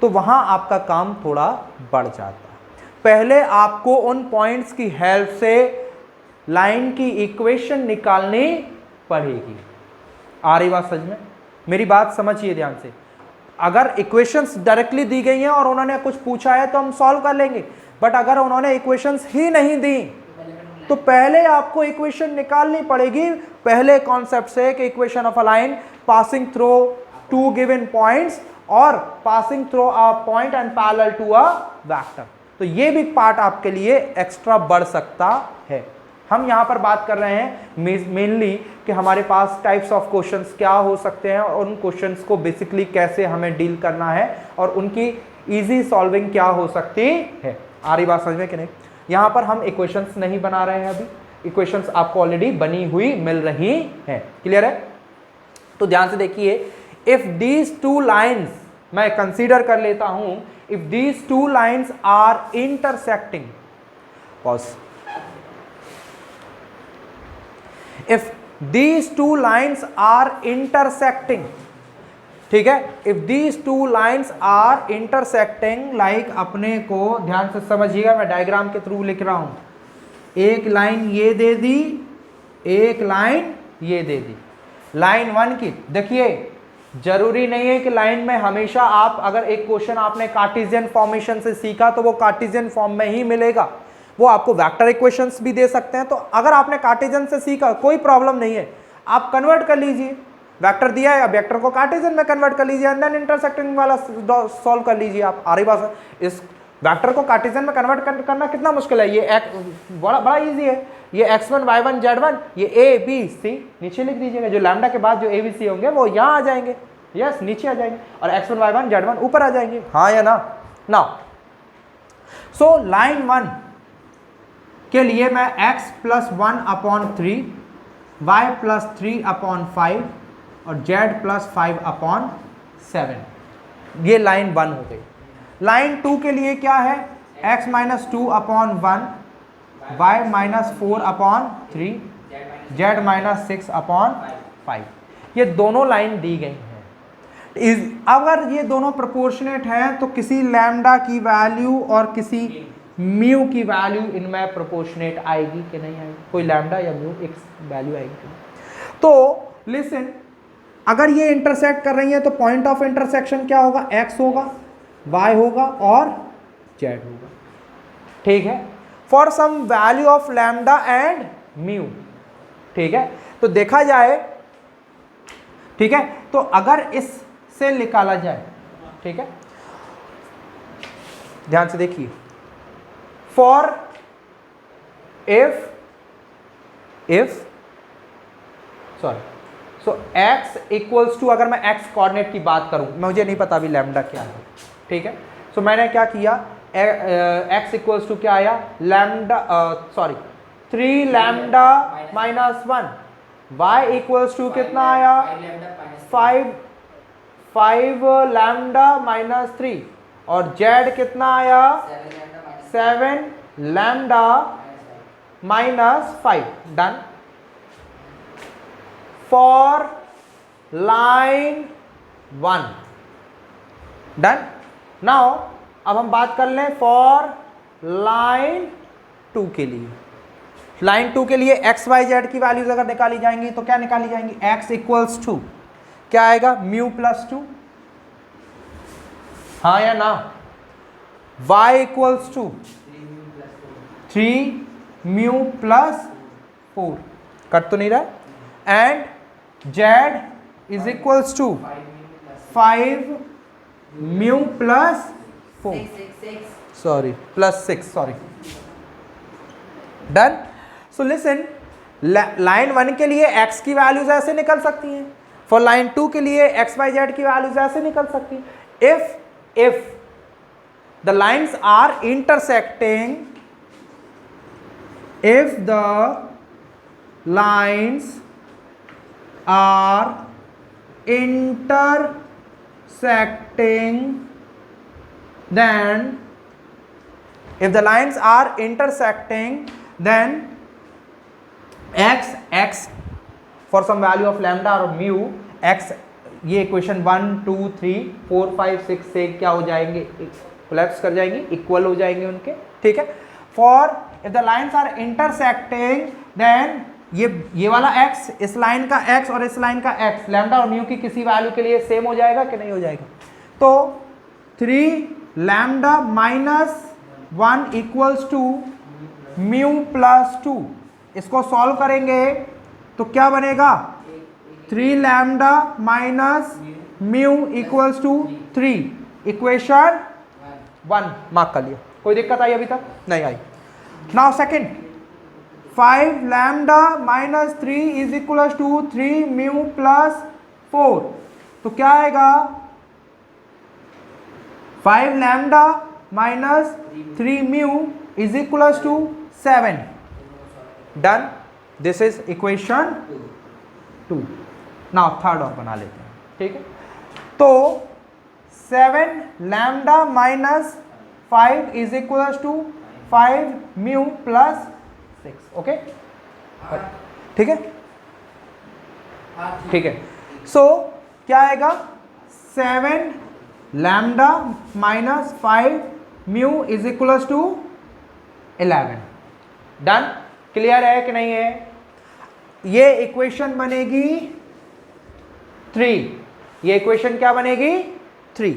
तो वहाँ आपका काम थोड़ा बढ़ जाता है। पहले आपको उन पॉइंट्स की हेल्प से लाइन की इक्वेशन निकालनी पड़ेगी। आ रही बात समझ में? मेरी बात समझिए ध्यान से। अगर इक्वेशंस डायरेक्टली दी गई हैं और उन्होंने कुछ पूछा है तो हम सॉल्व कर लेंगे, बट अगर उन्होंने इक्वेशंस ही नहीं दी तो पहले आपको इक्वेशन निकालनी पड़ेगी, पहले कॉन्सेप्ट से कि equation of a line passing through 2 given points और passing through a point and parallel to a vector. तो ये भी पार्ट आपके लिए एक्स्ट्रा बढ़ सकता है। हम यहाँ पर बात कर रहे हैं मेनली कि हमारे पास टाइप्स ऑफ क्वेश्चंस क्या हो सकते हैं और उन क्वेश्चंस को बेसिकली कैसे हमें डील करना है और उनकी इजी सॉल्विंग क्या हो सकती है। आ रही बात समझ में कि नहीं? यहाँ पर हम इक्वेशंस नहीं बना रहे हैं, अभी इक्वेशंस आपको ऑलरेडी बनी हुई मिल रही हैं। क्लियर है? तो ध्यान से देखिए, इफ दीज 2 लाइन्स, मैं कंसीडर कर लेता हूं, if these 2 lines are intersecting, pause, if these 2 lines are intersecting, ठीक है, if these 2 lines are intersecting, like अपने को ध्यान से समझिएगा, मैं डायग्राम के थ्रू लिख रहा हूं, एक लाइन ये दे दी, एक लाइन ये दे दी, लाइन 1 की, देखिए जरूरी नहीं है कि लाइन में हमेशा आप, अगर एक क्वेश्चन आपने कार्टेशियन फॉर्मेशन से सीखा तो वो कार्टेशियन फॉर्म में ही मिलेगा, वो आपको वेक्टर इक्वेशंस भी दे सकते हैं। तो अगर आपने कार्टेशियन से सीखा कोई प्रॉब्लम नहीं है, आप कन्वर्ट कर लीजिए, वेक्टर दिया है, अब वेक्टर को कार्टेशियन में कन्वर्ट कर लीजिए एंड देन इंटरसेक्टिंग वाला सॉल्व कर लीजिए आप। आ रही बात? इस वेक्टर को कार्टेशियन में कन्वर्ट करना कितना मुश्किल है, ये बड़ा इजी है। ये x1 y1 z1, ये a b c नीचे लिख दीजिएगा, जो लैम्डा के बाद जो a b c होंगे वो यहाँ आ जाएंगे, यस नीचे आ जाएंगे, और x1 y1 z1 ऊपर आ जाएंगे, हाँ या ना? नाउ सो लाइन 1 के लिए मैं x plus 1 upon 3, y plus 3 upon 5 और z प्लस 5 अपॉन 7, ये लाइन 1 हो गई। लाइन 2 के लिए क्या है? x minus 2 upon 1, y minus 4 upon 3, z minus 6 upon 5, ये दोनों लाइन दी गई हैं। अगर ये दोनों प्रोपोर्शनेट हैं तो किसी लैम्डा की वैल्यू और किसी म्यू की वैल्यू इनमें प्रोपोर्शनेट आएगी कि नहीं आएगी? कोई लैम्डा या म्यू एक वैल्यू आएगी। तो लिसन, अगर ये इंटरसेक्ट कर रही है तो पॉइंट ऑफ इंटरसेक्शन क्या होगा? x होगा, y होगा और z होगा, ठीक है, for some value of lambda and mu, ठीक है। तो देखा जाए, ठीक है, तो अगर इससे निकाला जाए, ठीक है, ध्यान से देखिए, for so x equals to, अगर मैं x कोऑर्डिनेट की बात करूं, मुझे नहीं पता अभी लैम्डा क्या है, ठीक है। सो मैंने क्या किया, x इक्वल्स टू क्या आया, lambda 3 lambda minus 1, y equals to कितना आया, 5 लैम्डा माइनस 3, और z कितना आया, 7 lambda minus 5। Done. For line 1 done. Now अब हम बात कर लें फॉर लाइन 2 के लिए। लाइन 2 के लिए एक्स वाई जेड की वैल्यूज अगर निकाली जाएंगी तो क्या निकाली जाएंगी, x इक्वल्स टू क्या आएगा, म्यू प्लस 2, हाँ या ना, y equals to 3 mu plus 4, cut तो नहीं रहा, and z is equals to 5 mu plus 4, sorry plus 6, sorry. Done. So listen, line 1 के लिए x की वैल्यूज ऐसे निकल सकती हैं, फॉर लाइन 2 के लिए एक्स वाई जेड की वैल्यूज ऐसे निकल सकती हैं। If the lines are intersecting, if the lines are intersecting, then if the lines are intersecting, then x for some value of lambda or mu x, ये equation 1 2 3 4 5 6 से क्या हो जाएंगे, कोलैप्स कर जाएंगी, इक्वल हो जाएंगे उनके, ठीक है। For if the lines are intersecting, then ये वाला x, इस लाइन का x और इस लाइन का x, लैम्डा और म्यू की किसी वैल्यू के लिए सेम हो जाएगा कि नहीं हो जाएगा, तो 3 lambda minus 1 equals to mu plus 2, इसको सॉल्व करेंगे तो क्या बनेगा, 3 lambda minus mu equals to 3, equation 1 mark कर लिया। कोई दिक्कत आई अभी तक, नहीं आई। Now second, 5 lambda minus 3 is equal to 3 mu plus 4, तो क्या आएगा, 5 lambda minus 3 mu is equal to 7। Done. This is equation 2। Now third और बना लेते हैं, ठीक है। तो 7 lambda minus 5 is equal to 5 mu plus 6, okay, ठीक है, ठीक है। सो क्या आएगा, 7 lambda minus 5 mu is equal to 11। Done. Clear है कि नहीं है, ये इक्वेशन बनेगी 3, ये इक्वेशन क्या बनेगी, 3।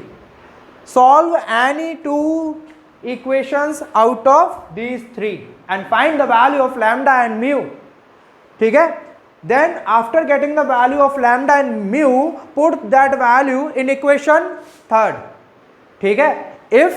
Solve any 2 equations out of these 3 and find the value of lambda and mu, ठीक है। Then after getting the value of lambda and mu, put that value in equation 3rd, ठीक है। if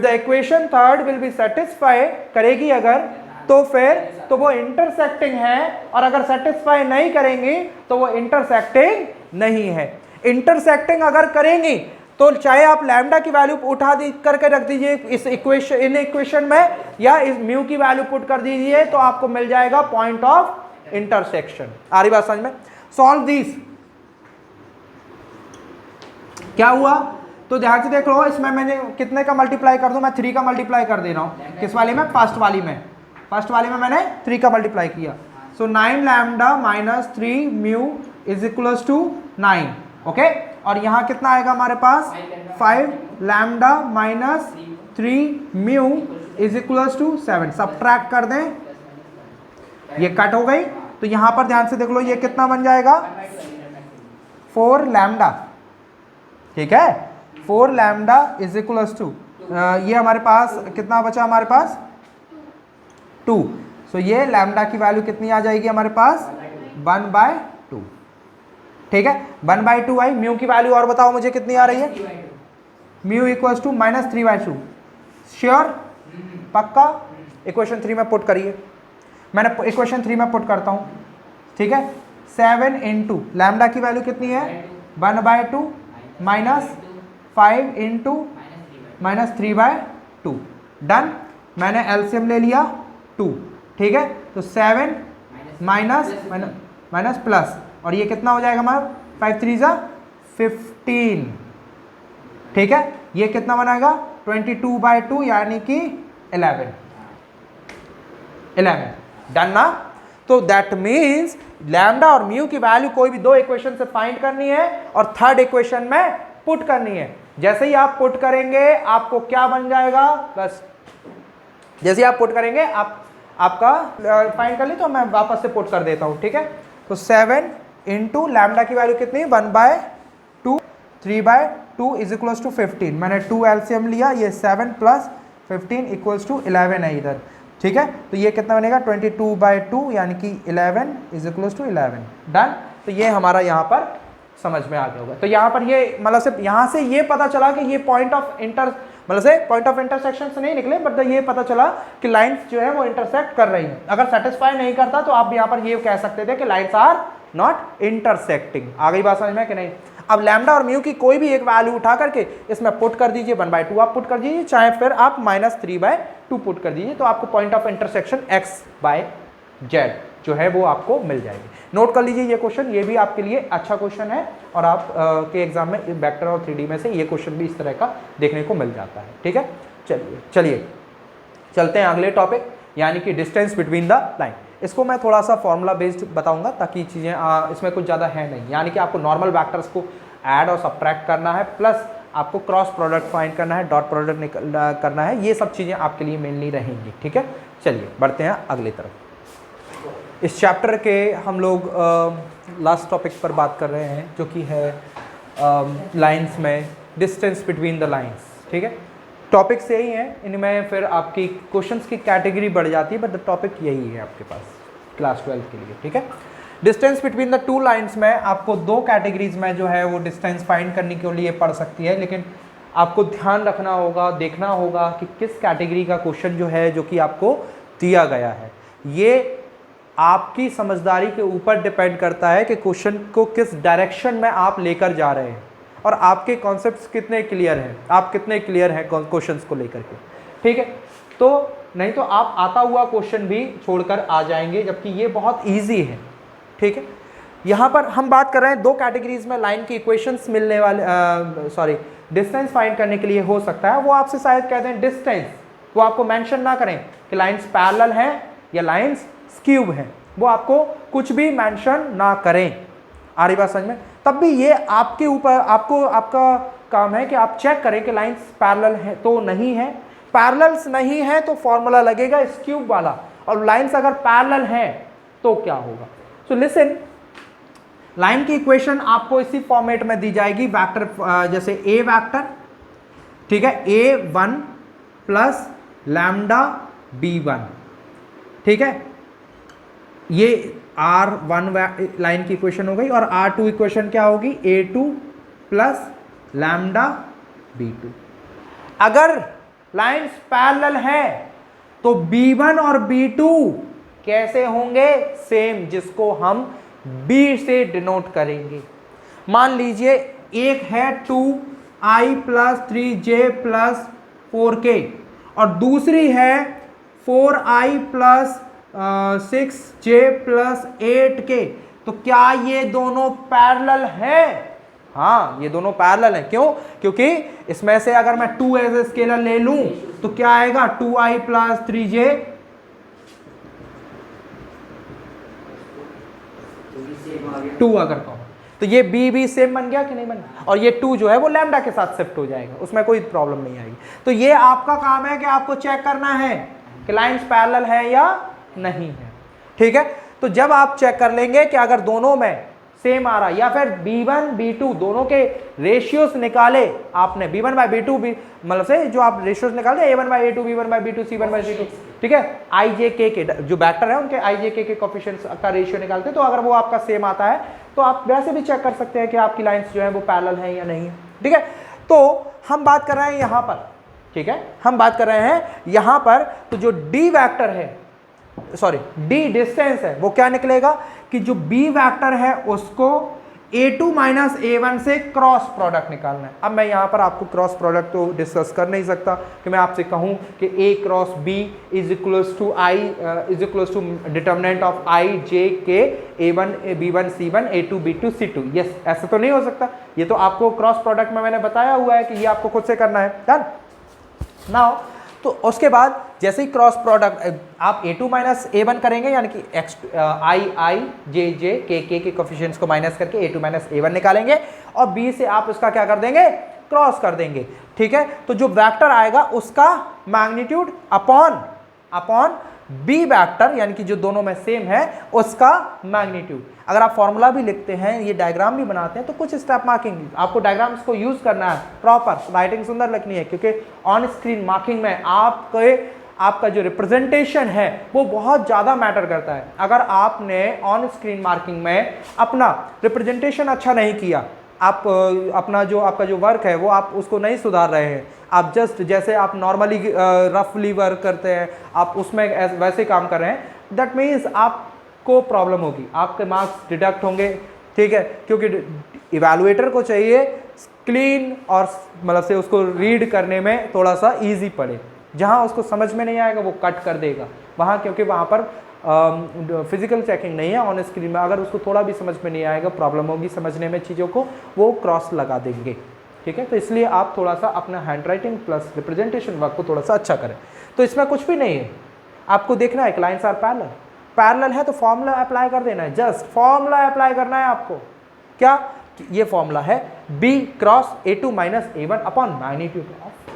the equation 3rd will be satisfied करेगी अगर, तो फिर तो वो इंटरसेक्टिंग है, और अगर सेटिस्फाई नहीं करेंगी तो वो इंटरसेक्टिंग नहीं है। इंटरसेक्टिंग अगर करेंगी तो चाहे आप लैम्डा की वैल्यू उठा दी करके रख दीजिए इस इक्वेशन, इन इक्वेशन में, या इस म्यू की वैल्यू पुट कर दीजिए, तो आपको मिल जाएगा पॉइंट ऑफ इंटरसेक्शन। आ रही बात समझ में। सॉल्व दिस, क्या हुआ, तो ध्यान से देख लो, इसमें मैंने कितने का मल्टीप्लाई कर दूं, मैं 3 का मल्टीप्लाई कर दे रहा हूं, किस वाली में, फर्स्ट वाली में मैंने 3 का मल्टीप्लाई किया। So 9 lambda minus 3 mu is equal to 9, okay. और यहाँ कितना आएगा हमारे पास, 5 lambda minus 3 mu is equal to 7। Subtract कर दें, ये कट हो गई, तो यहाँ पर ध्यान से देख लो, ये कितना बन जाएगा, 4 लैम्डा, ठीक है। 4 लैम्डा इज इक्वल टू, ये हमारे पास कितना बचा, हमारे पास 2। सो ये लैम्डा की वैल्यू कितनी आ जाएगी हमारे पास, 1/2, ठीक है। 1/2 आई। म्यू की वैल्यू और बताओ मुझे कितनी आ रही है, म्यू इक्वल टू -3/2, श्योर, पक्का, इक्वेशन 3 में पुट करिए। मैंने इक्वेशन 3 में पुट करता हूँ, ठीक है। 7 इंटू लैम्डा की वैल्यू कितनी है 1/2 माइनस 5 इंटू माइनस 3/2, डन। मैंने एलसीएम ले लिया 2, ठीक है। तो 7 माइनस प्लस, और ये कितना हो जाएगा हमारा 5 3 जा 15, ठीक है। ये कितना बनाएगा 22/2 यानी कि 11, डन ना। तो दैट मीन्स लैम्डा और म्यू की वैल्यू कोई भी दो इक्वेशन से फाइंड करनी है और थर्ड इक्वेशन में पुट करनी है। जैसे ही आप पुट करेंगे आपको क्या बन जाएगा, बस जैसे ही आप पुट करेंगे आपका फाइंड कर ली, तो मैं वापस से पुट कर देता हूं, ठीक है। तो 7 इंटू लैम्डा की वैल्यू कितनी 1/2 3/2 इज इक्वल्स टू 15। मैंने 2 एलसीएम लिया, ये 7 प्लस 15 इक्वल्स टू 11 है इधर, ठीक है। तो ये कितना बनेगा 22/2 यानी कि 11 इज इक्वल्स टू 11, डन। तो ये हमारा यहाँ पर समझ में आ गया होगा। तो यहाँ पर ये मतलब से यहाँ से ये पता चला कि ये पॉइंट ऑफ इंटरसेक्शन से नहीं निकले, बट ये पता चला कि लाइंस जो है वो इंटरसेक्ट कर रही है। अगर सेटिस्फाई नहीं करता तो आप यहाँ पर ये कह सकते थे कि लाइंस आर नॉट इंटरसेक्टिंग। आ गई बात समझ में कि नहीं। अब लैम्डा और म्यू की कोई भी एक वैल्यू उठा करके इसमें पुट कर दीजिए, 1/2 आप पुट कर दीजिए, चाहे फिर आप -3/2 पुट कर दीजिए, तो आपको पॉइंट ऑफ इंटरसेक्शन x/z जो है वो आपको मिल जाएगी। नोट कर लीजिए ये क्वेश्चन, ये भी आपके लिए अच्छा क्वेश्चन है, और आप के एग्जाम में वेक्टर और 3D में से ये क्वेश्चन भी इस तरह का देखने को मिल जाता है, ठीक है। चलिए चलते हैं अगले टॉपिक, यानी कि डिस्टेंस बिटवीन द लाइन। इसको मैं थोड़ा सा फॉर्मूला बेस्ड बताऊंगा ताकि चीज़ें इसमें कुछ ज़्यादा है नहीं, यानी कि आपको नॉर्मल वेक्टर्स को ऐड और सब्ट्रैक्ट करना है, प्लस आपको क्रॉस प्रोडक्ट फाइंड करना है, डॉट प्रोडक्ट करना है, ये सब चीज़ें आपके लिए मेनली रहेंगी, ठीक है। चलिए बढ़ते हैं अगली तरफ। इस चैप्टर के हम लोग लास्ट टॉपिक पर बात कर रहे हैं, जो कि है लाइंस में डिस्टेंस बिटवीन द लाइंस, ठीक है। टॉपिक से ही है, इनमें फिर आपकी क्वेश्चंस की कैटेगरी बढ़ जाती है, बट द टॉपिक यही है आपके पास क्लास 12 के लिए, ठीक है। Distance between the two lines में आपको दो कैटेगरीज में जो है वो डिस्टेंस फाइंड करने के लिए पड़ सकती है, लेकिन आपको ध्यान रखना होगा, देखना होगा कि किस कैटेगरी का क्वेश्चन जो है जो कि आपको दिया गया है, ये आपकी समझदारी के ऊपर डिपेंड करता है कि क्वेश्चन को किस डायरेक्शन में आप लेकर जा रहे हैं और आपके कॉन्सेप्ट्स कितने क्लियर हैं, आप कितने क्लियर हैं क्वेश्चंस को लेकर के, ठीक है। तो नहीं तो आप आता हुआ क्वेश्चन भी छोड़कर आ जाएंगे, जबकि ये बहुत इजी है, ठीक है। यहाँ पर हम बात कर रहे हैं दो कैटेगरीज में लाइन की इक्वेशंस मिलने वाले डिस्टेंस फाइंड करने के लिए हो सकता है। वो आपसे शायद कहते हैं डिस्टेंस, वो आपको मेंशन ना करें कि लाइंस पैरेलल हैं या लाइंस स्क्यूब हैं, वो आपको कुछ भी मेंशन ना करें। आ रही बात समझ में। तब भी ये आपके ऊपर आपका काम है कि आप चेक करें कि लाइंस पैरेलल है तो नहीं है। पैरेलल्स नहीं है तो फॉर्मूला लगेगा स्क्यूब वाला, और लाइंस अगर पैरेलल है तो क्या होगा। सो लिसन, लाइन की इक्वेशन आपको इसी फॉर्मेट में दी जाएगी, वेक्टर जैसे ए वेक्टर, ठीक है, a1 प्लस लैम्डा b1, ठीक है। ये R1 लाइन की इक्वेशन हो गई, और R2 इक्वेशन क्या होगी a2 प्लस लैम्डा b2। अगर लाइंस पैरेलल है तो b1 और b2 कैसे होंगे, सेम, जिसको हम b से डिनोट करेंगे। मान लीजिए एक है 2i plus 3j plus 4k और दूसरी है 4i plus 6j plus 8k, तो क्या ये दोनों पैरेलल हैं? हाँ, ये दोनों पैरेलल हैं। क्यों? क्योंकि इसमें से अगर मैं 2 एज ए स्केलर ले लूं तो क्या आएगा 2i प्लस 3j, टू अगर कहूं तो ये b सेम बन गया कि नहीं बन गया, और ये 2 जो है वो लैम्डा के साथ शिफ्ट हो जाएगा, उसमें कोई प्रॉब्लम नहीं आएगी। तो ये आपका काम है कि आपको चेक करना है कि लाइंस पैरेलल है या नहीं है, ठीक है। तो जब आप चेक कर लेंगे कि अगर दोनों में सेम आ रहा है, या फिर b1 b2 दोनों के रेशियोज निकाले आपने, b1 बाई b2 मतलब से जो आप रेशियोज निकाले a1 by a2 b1 by b2 c1 by c2, ठीक है, i j k के जो वेक्टर है उनके i j k के कोफिशिएंट्स का रेशियो निकालते हैं, तो अगर वो आपका सेम आता है तो आप वैसे भी चेक कर सकते हैं कि आपकी लाइंस जो है वो पैरेलल है या नहीं है, ठीक है। तो हम बात कर रहे हैं यहाँ पर ठीक है, हम बात कर रहे हैं यहां पर, तो जो डी वेक्टर है, सॉरी डी डिस्टेंस है, वो क्या निकलेगा कि जो बी वेक्टर है उसको a2 माइनस a1 से क्रॉस प्रोडक्ट निकालना है। अब मैं यहाँ पर आपको क्रॉस प्रोडक्ट तो डिस्कस कर नहीं सकता कि मैं आपसे कहूँ कि a cross b is equals to i is equals to determinant of i j k a1 b1 c1 a2 b2 c2। Yes, ऐसा तो नहीं हो सकता। ये तो आपको क्रॉस प्रोडक्ट में मैंने बताया हुआ है कि ये आपको खुद से करना है। डन। नाउ तो उसके बाद जैसे ही क्रॉस प्रोडक्ट आप a2 माइनस a1 करेंगे, यानी कि x i j j k k के कोफिशिएंट्स को माइनस करके a2 माइनस a1 निकालेंगे और b से आप उसका क्या कर देंगे, क्रॉस कर देंगे। ठीक है, तो जो वेक्टर आएगा उसका मैग्नीट्यूड अपॉन b वेक्टर, यानी कि जो दोनों में सेम है उसका मैग्नीट्यूड। अगर आप फॉर्मूला भी लिखते हैं, ये डायग्राम भी बनाते हैं, तो कुछ स्टेप मार्किंग आपको डायग्राम्स को यूज करना है, प्रॉपर राइटिंग सुंदर लिखनी है, क्योंकि ऑन स्क्रीन मार्किंग में आपका जो रिप्रेजेंटेशन है वो बहुत ज़्यादा मैटर करता है। अगर आपने ऑन स्क्रीन मार्किंग में अपना रिप्रेजेंटेशन अच्छा नहीं किया, आप अपना जो आपका जो वर्क है वो आप उसको नहीं सुधार रहे हैं, आप जस्ट जैसे आप नॉर्मली रफली वर्क करते हैं आप उसमें वैसे काम कर रहे हैं, दैट मीन्स आपको प्रॉब्लम होगी, आपके मार्क्स डिडक्ट होंगे। ठीक है, क्योंकि इवैल्यूएटर को चाहिए क्लीन और मतलब से उसको रीड करने में थोड़ा सा इजी पड़े। जहाँ उसको समझ में नहीं आएगा वो कट कर देगा वहाँ, क्योंकि वहाँ पर फिजिकल चेकिंग नहीं है ऑन स्क्रीन में। अगर उसको थोड़ा भी समझ में नहीं आएगा, प्रॉब्लम होगी समझने में चीज़ों को, वो क्रॉस लगा देंगे। ठीक है, तो इसलिए आप थोड़ा सा अपना hand writing plus representation work को थोड़ा सा अच्छा करें। तो इसमें कुछ भी नहीं है, आपको देखना है लाइन्स आर पैरेलल है तो फॉर्मूला अप्लाई कर देना है, जस्ट फॉर्मूला अप्लाई करना है आपको। क्या, ये फॉर्मूला है b cross a2 minus a1 upon magnitude of b।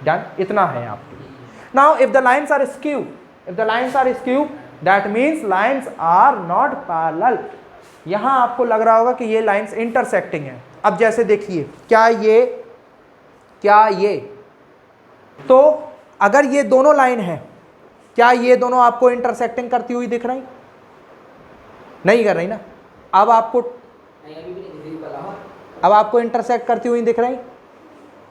Done, इतना है आपको। Now if the lines are skew that means lines are not parallel. यहां आपको लग रहा होगा कि ये लाइन्स इंटरसेक्टिंग है। अब जैसे देखिए, क्या ये तो अगर ये दोनों लाइन है, क्या ये दोनों आपको इंटरसेक्टिंग करती हुई दिख रही? नहीं कर रही ना। अब आपको इंटरसेक्ट करती हुई दिख रही,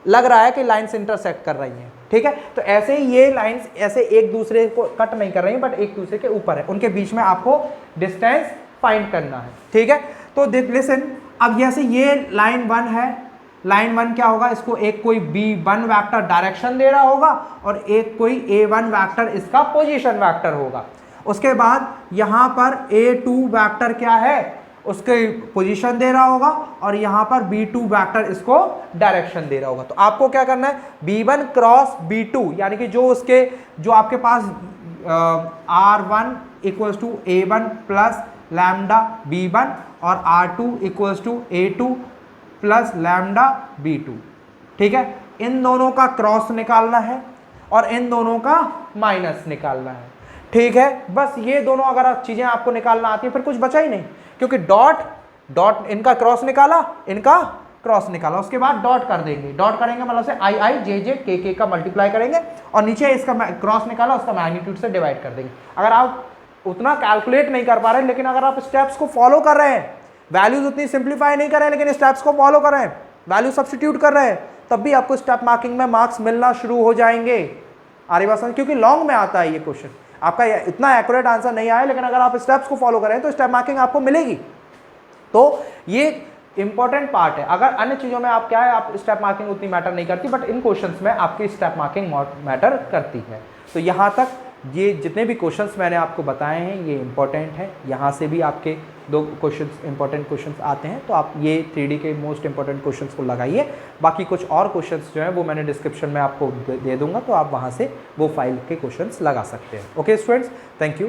लग रहा है कि लाइन्स इंटरसेक्ट कर रही हैं। ठीक है, तो ऐसे ही ये लाइन्स ऐसे एक दूसरे को कट नहीं कर रही बट एक दूसरे के ऊपर है, उनके बीच में आपको डिस्टेंस फाइंड करना है। ठीक है, तो लिसन, अब जैसे ये लाइन 1 है, लाइन 1 क्या होगा, इसको एक कोई b1 वेक्टर डायरेक्शन दे रहा होगा और एक कोई a1 वेक्टर इसका पोजीशन वेक्टर होगा। उसके बाद यहाँ पर a2 वेक्टर क्या है, उसके पोजीशन दे रहा होगा और यहाँ पर b2 वेक्टर इसको डायरेक्शन दे रहा होगा। तो आपको क्या करना है, b1 क्रॉस b2, यानी कि जो आपके पास r1 equals to a1 plus lambda b1 और r2 equals to a2 plus lambda b2। ठीक है, इन दोनों का क्रॉस निकालना है और इन दोनों का माइनस निकालना है। ठीक है, बस ये दोनों अगर चीजें आपको निकालना आती है फिर कुछ बचा ही नहीं, क्योंकि डॉट इनका क्रॉस निकाला, इनका क्रॉस निकाला, उसके बाद डॉट कर देंगे, डॉट करेंगे मतलब से i j j k k का मल्टीप्लाई करेंगे और नीचे इसका क्रॉस निकाला उसका मैग्नीट्यूड से डिवाइड कर देंगे। अगर आप उतना कैलकुलेट नहीं कर पा रहे, लेकिन अगर आप स्टेप्स को फॉलो कर रहे हैं, वैल्यूज उतनी सिंप्लीफाई नहीं कर रहे हैं लेकिन स्टेप्स को फॉलो कर रहे हैं, वैल्यू सब्स्टिट्यूट कर रहे हैं, तब भी आपको स्टेप मार्किंग में मार्क्स मिलना शुरू हो जाएंगे। आरी बात समझ, क्योंकि लॉन्ग में आता है ये क्वेश्चन, आपका इतना एक्यूरेट आंसर नहीं आया, लेकिन अगर आप स्टेप्स को फॉलो करें तो स्टेप मार्किंग आपको मिलेगी। तो ये इंपॉर्टेंट पार्ट है। अगर अन्य चीज़ों में आप क्या है, आप स्टेप मार्किंग उतनी मैटर नहीं करती, बट इन क्वेश्चंस में आपकी स्टेप मार्किंग मैटर करती है। तो यहाँ तक ये जितने भी क्वेश्चंस मैंने आपको बताए हैं ये इंपॉर्टेंट है। यहाँ से भी आपके 2 क्वेश्चंस इंपॉर्टेंट क्वेश्चंस आते हैं, तो आप ये 3D के मोस्ट इंपॉर्टेंट क्वेश्चंस को लगाइए। बाकी कुछ और क्वेश्चंस जो है वो मैंने डिस्क्रिप्शन में आपको दे दूंगा, तो आप वहाँ से वो फाइल के क्वेश्चंस लगा सकते हैं। Okay students, thank you.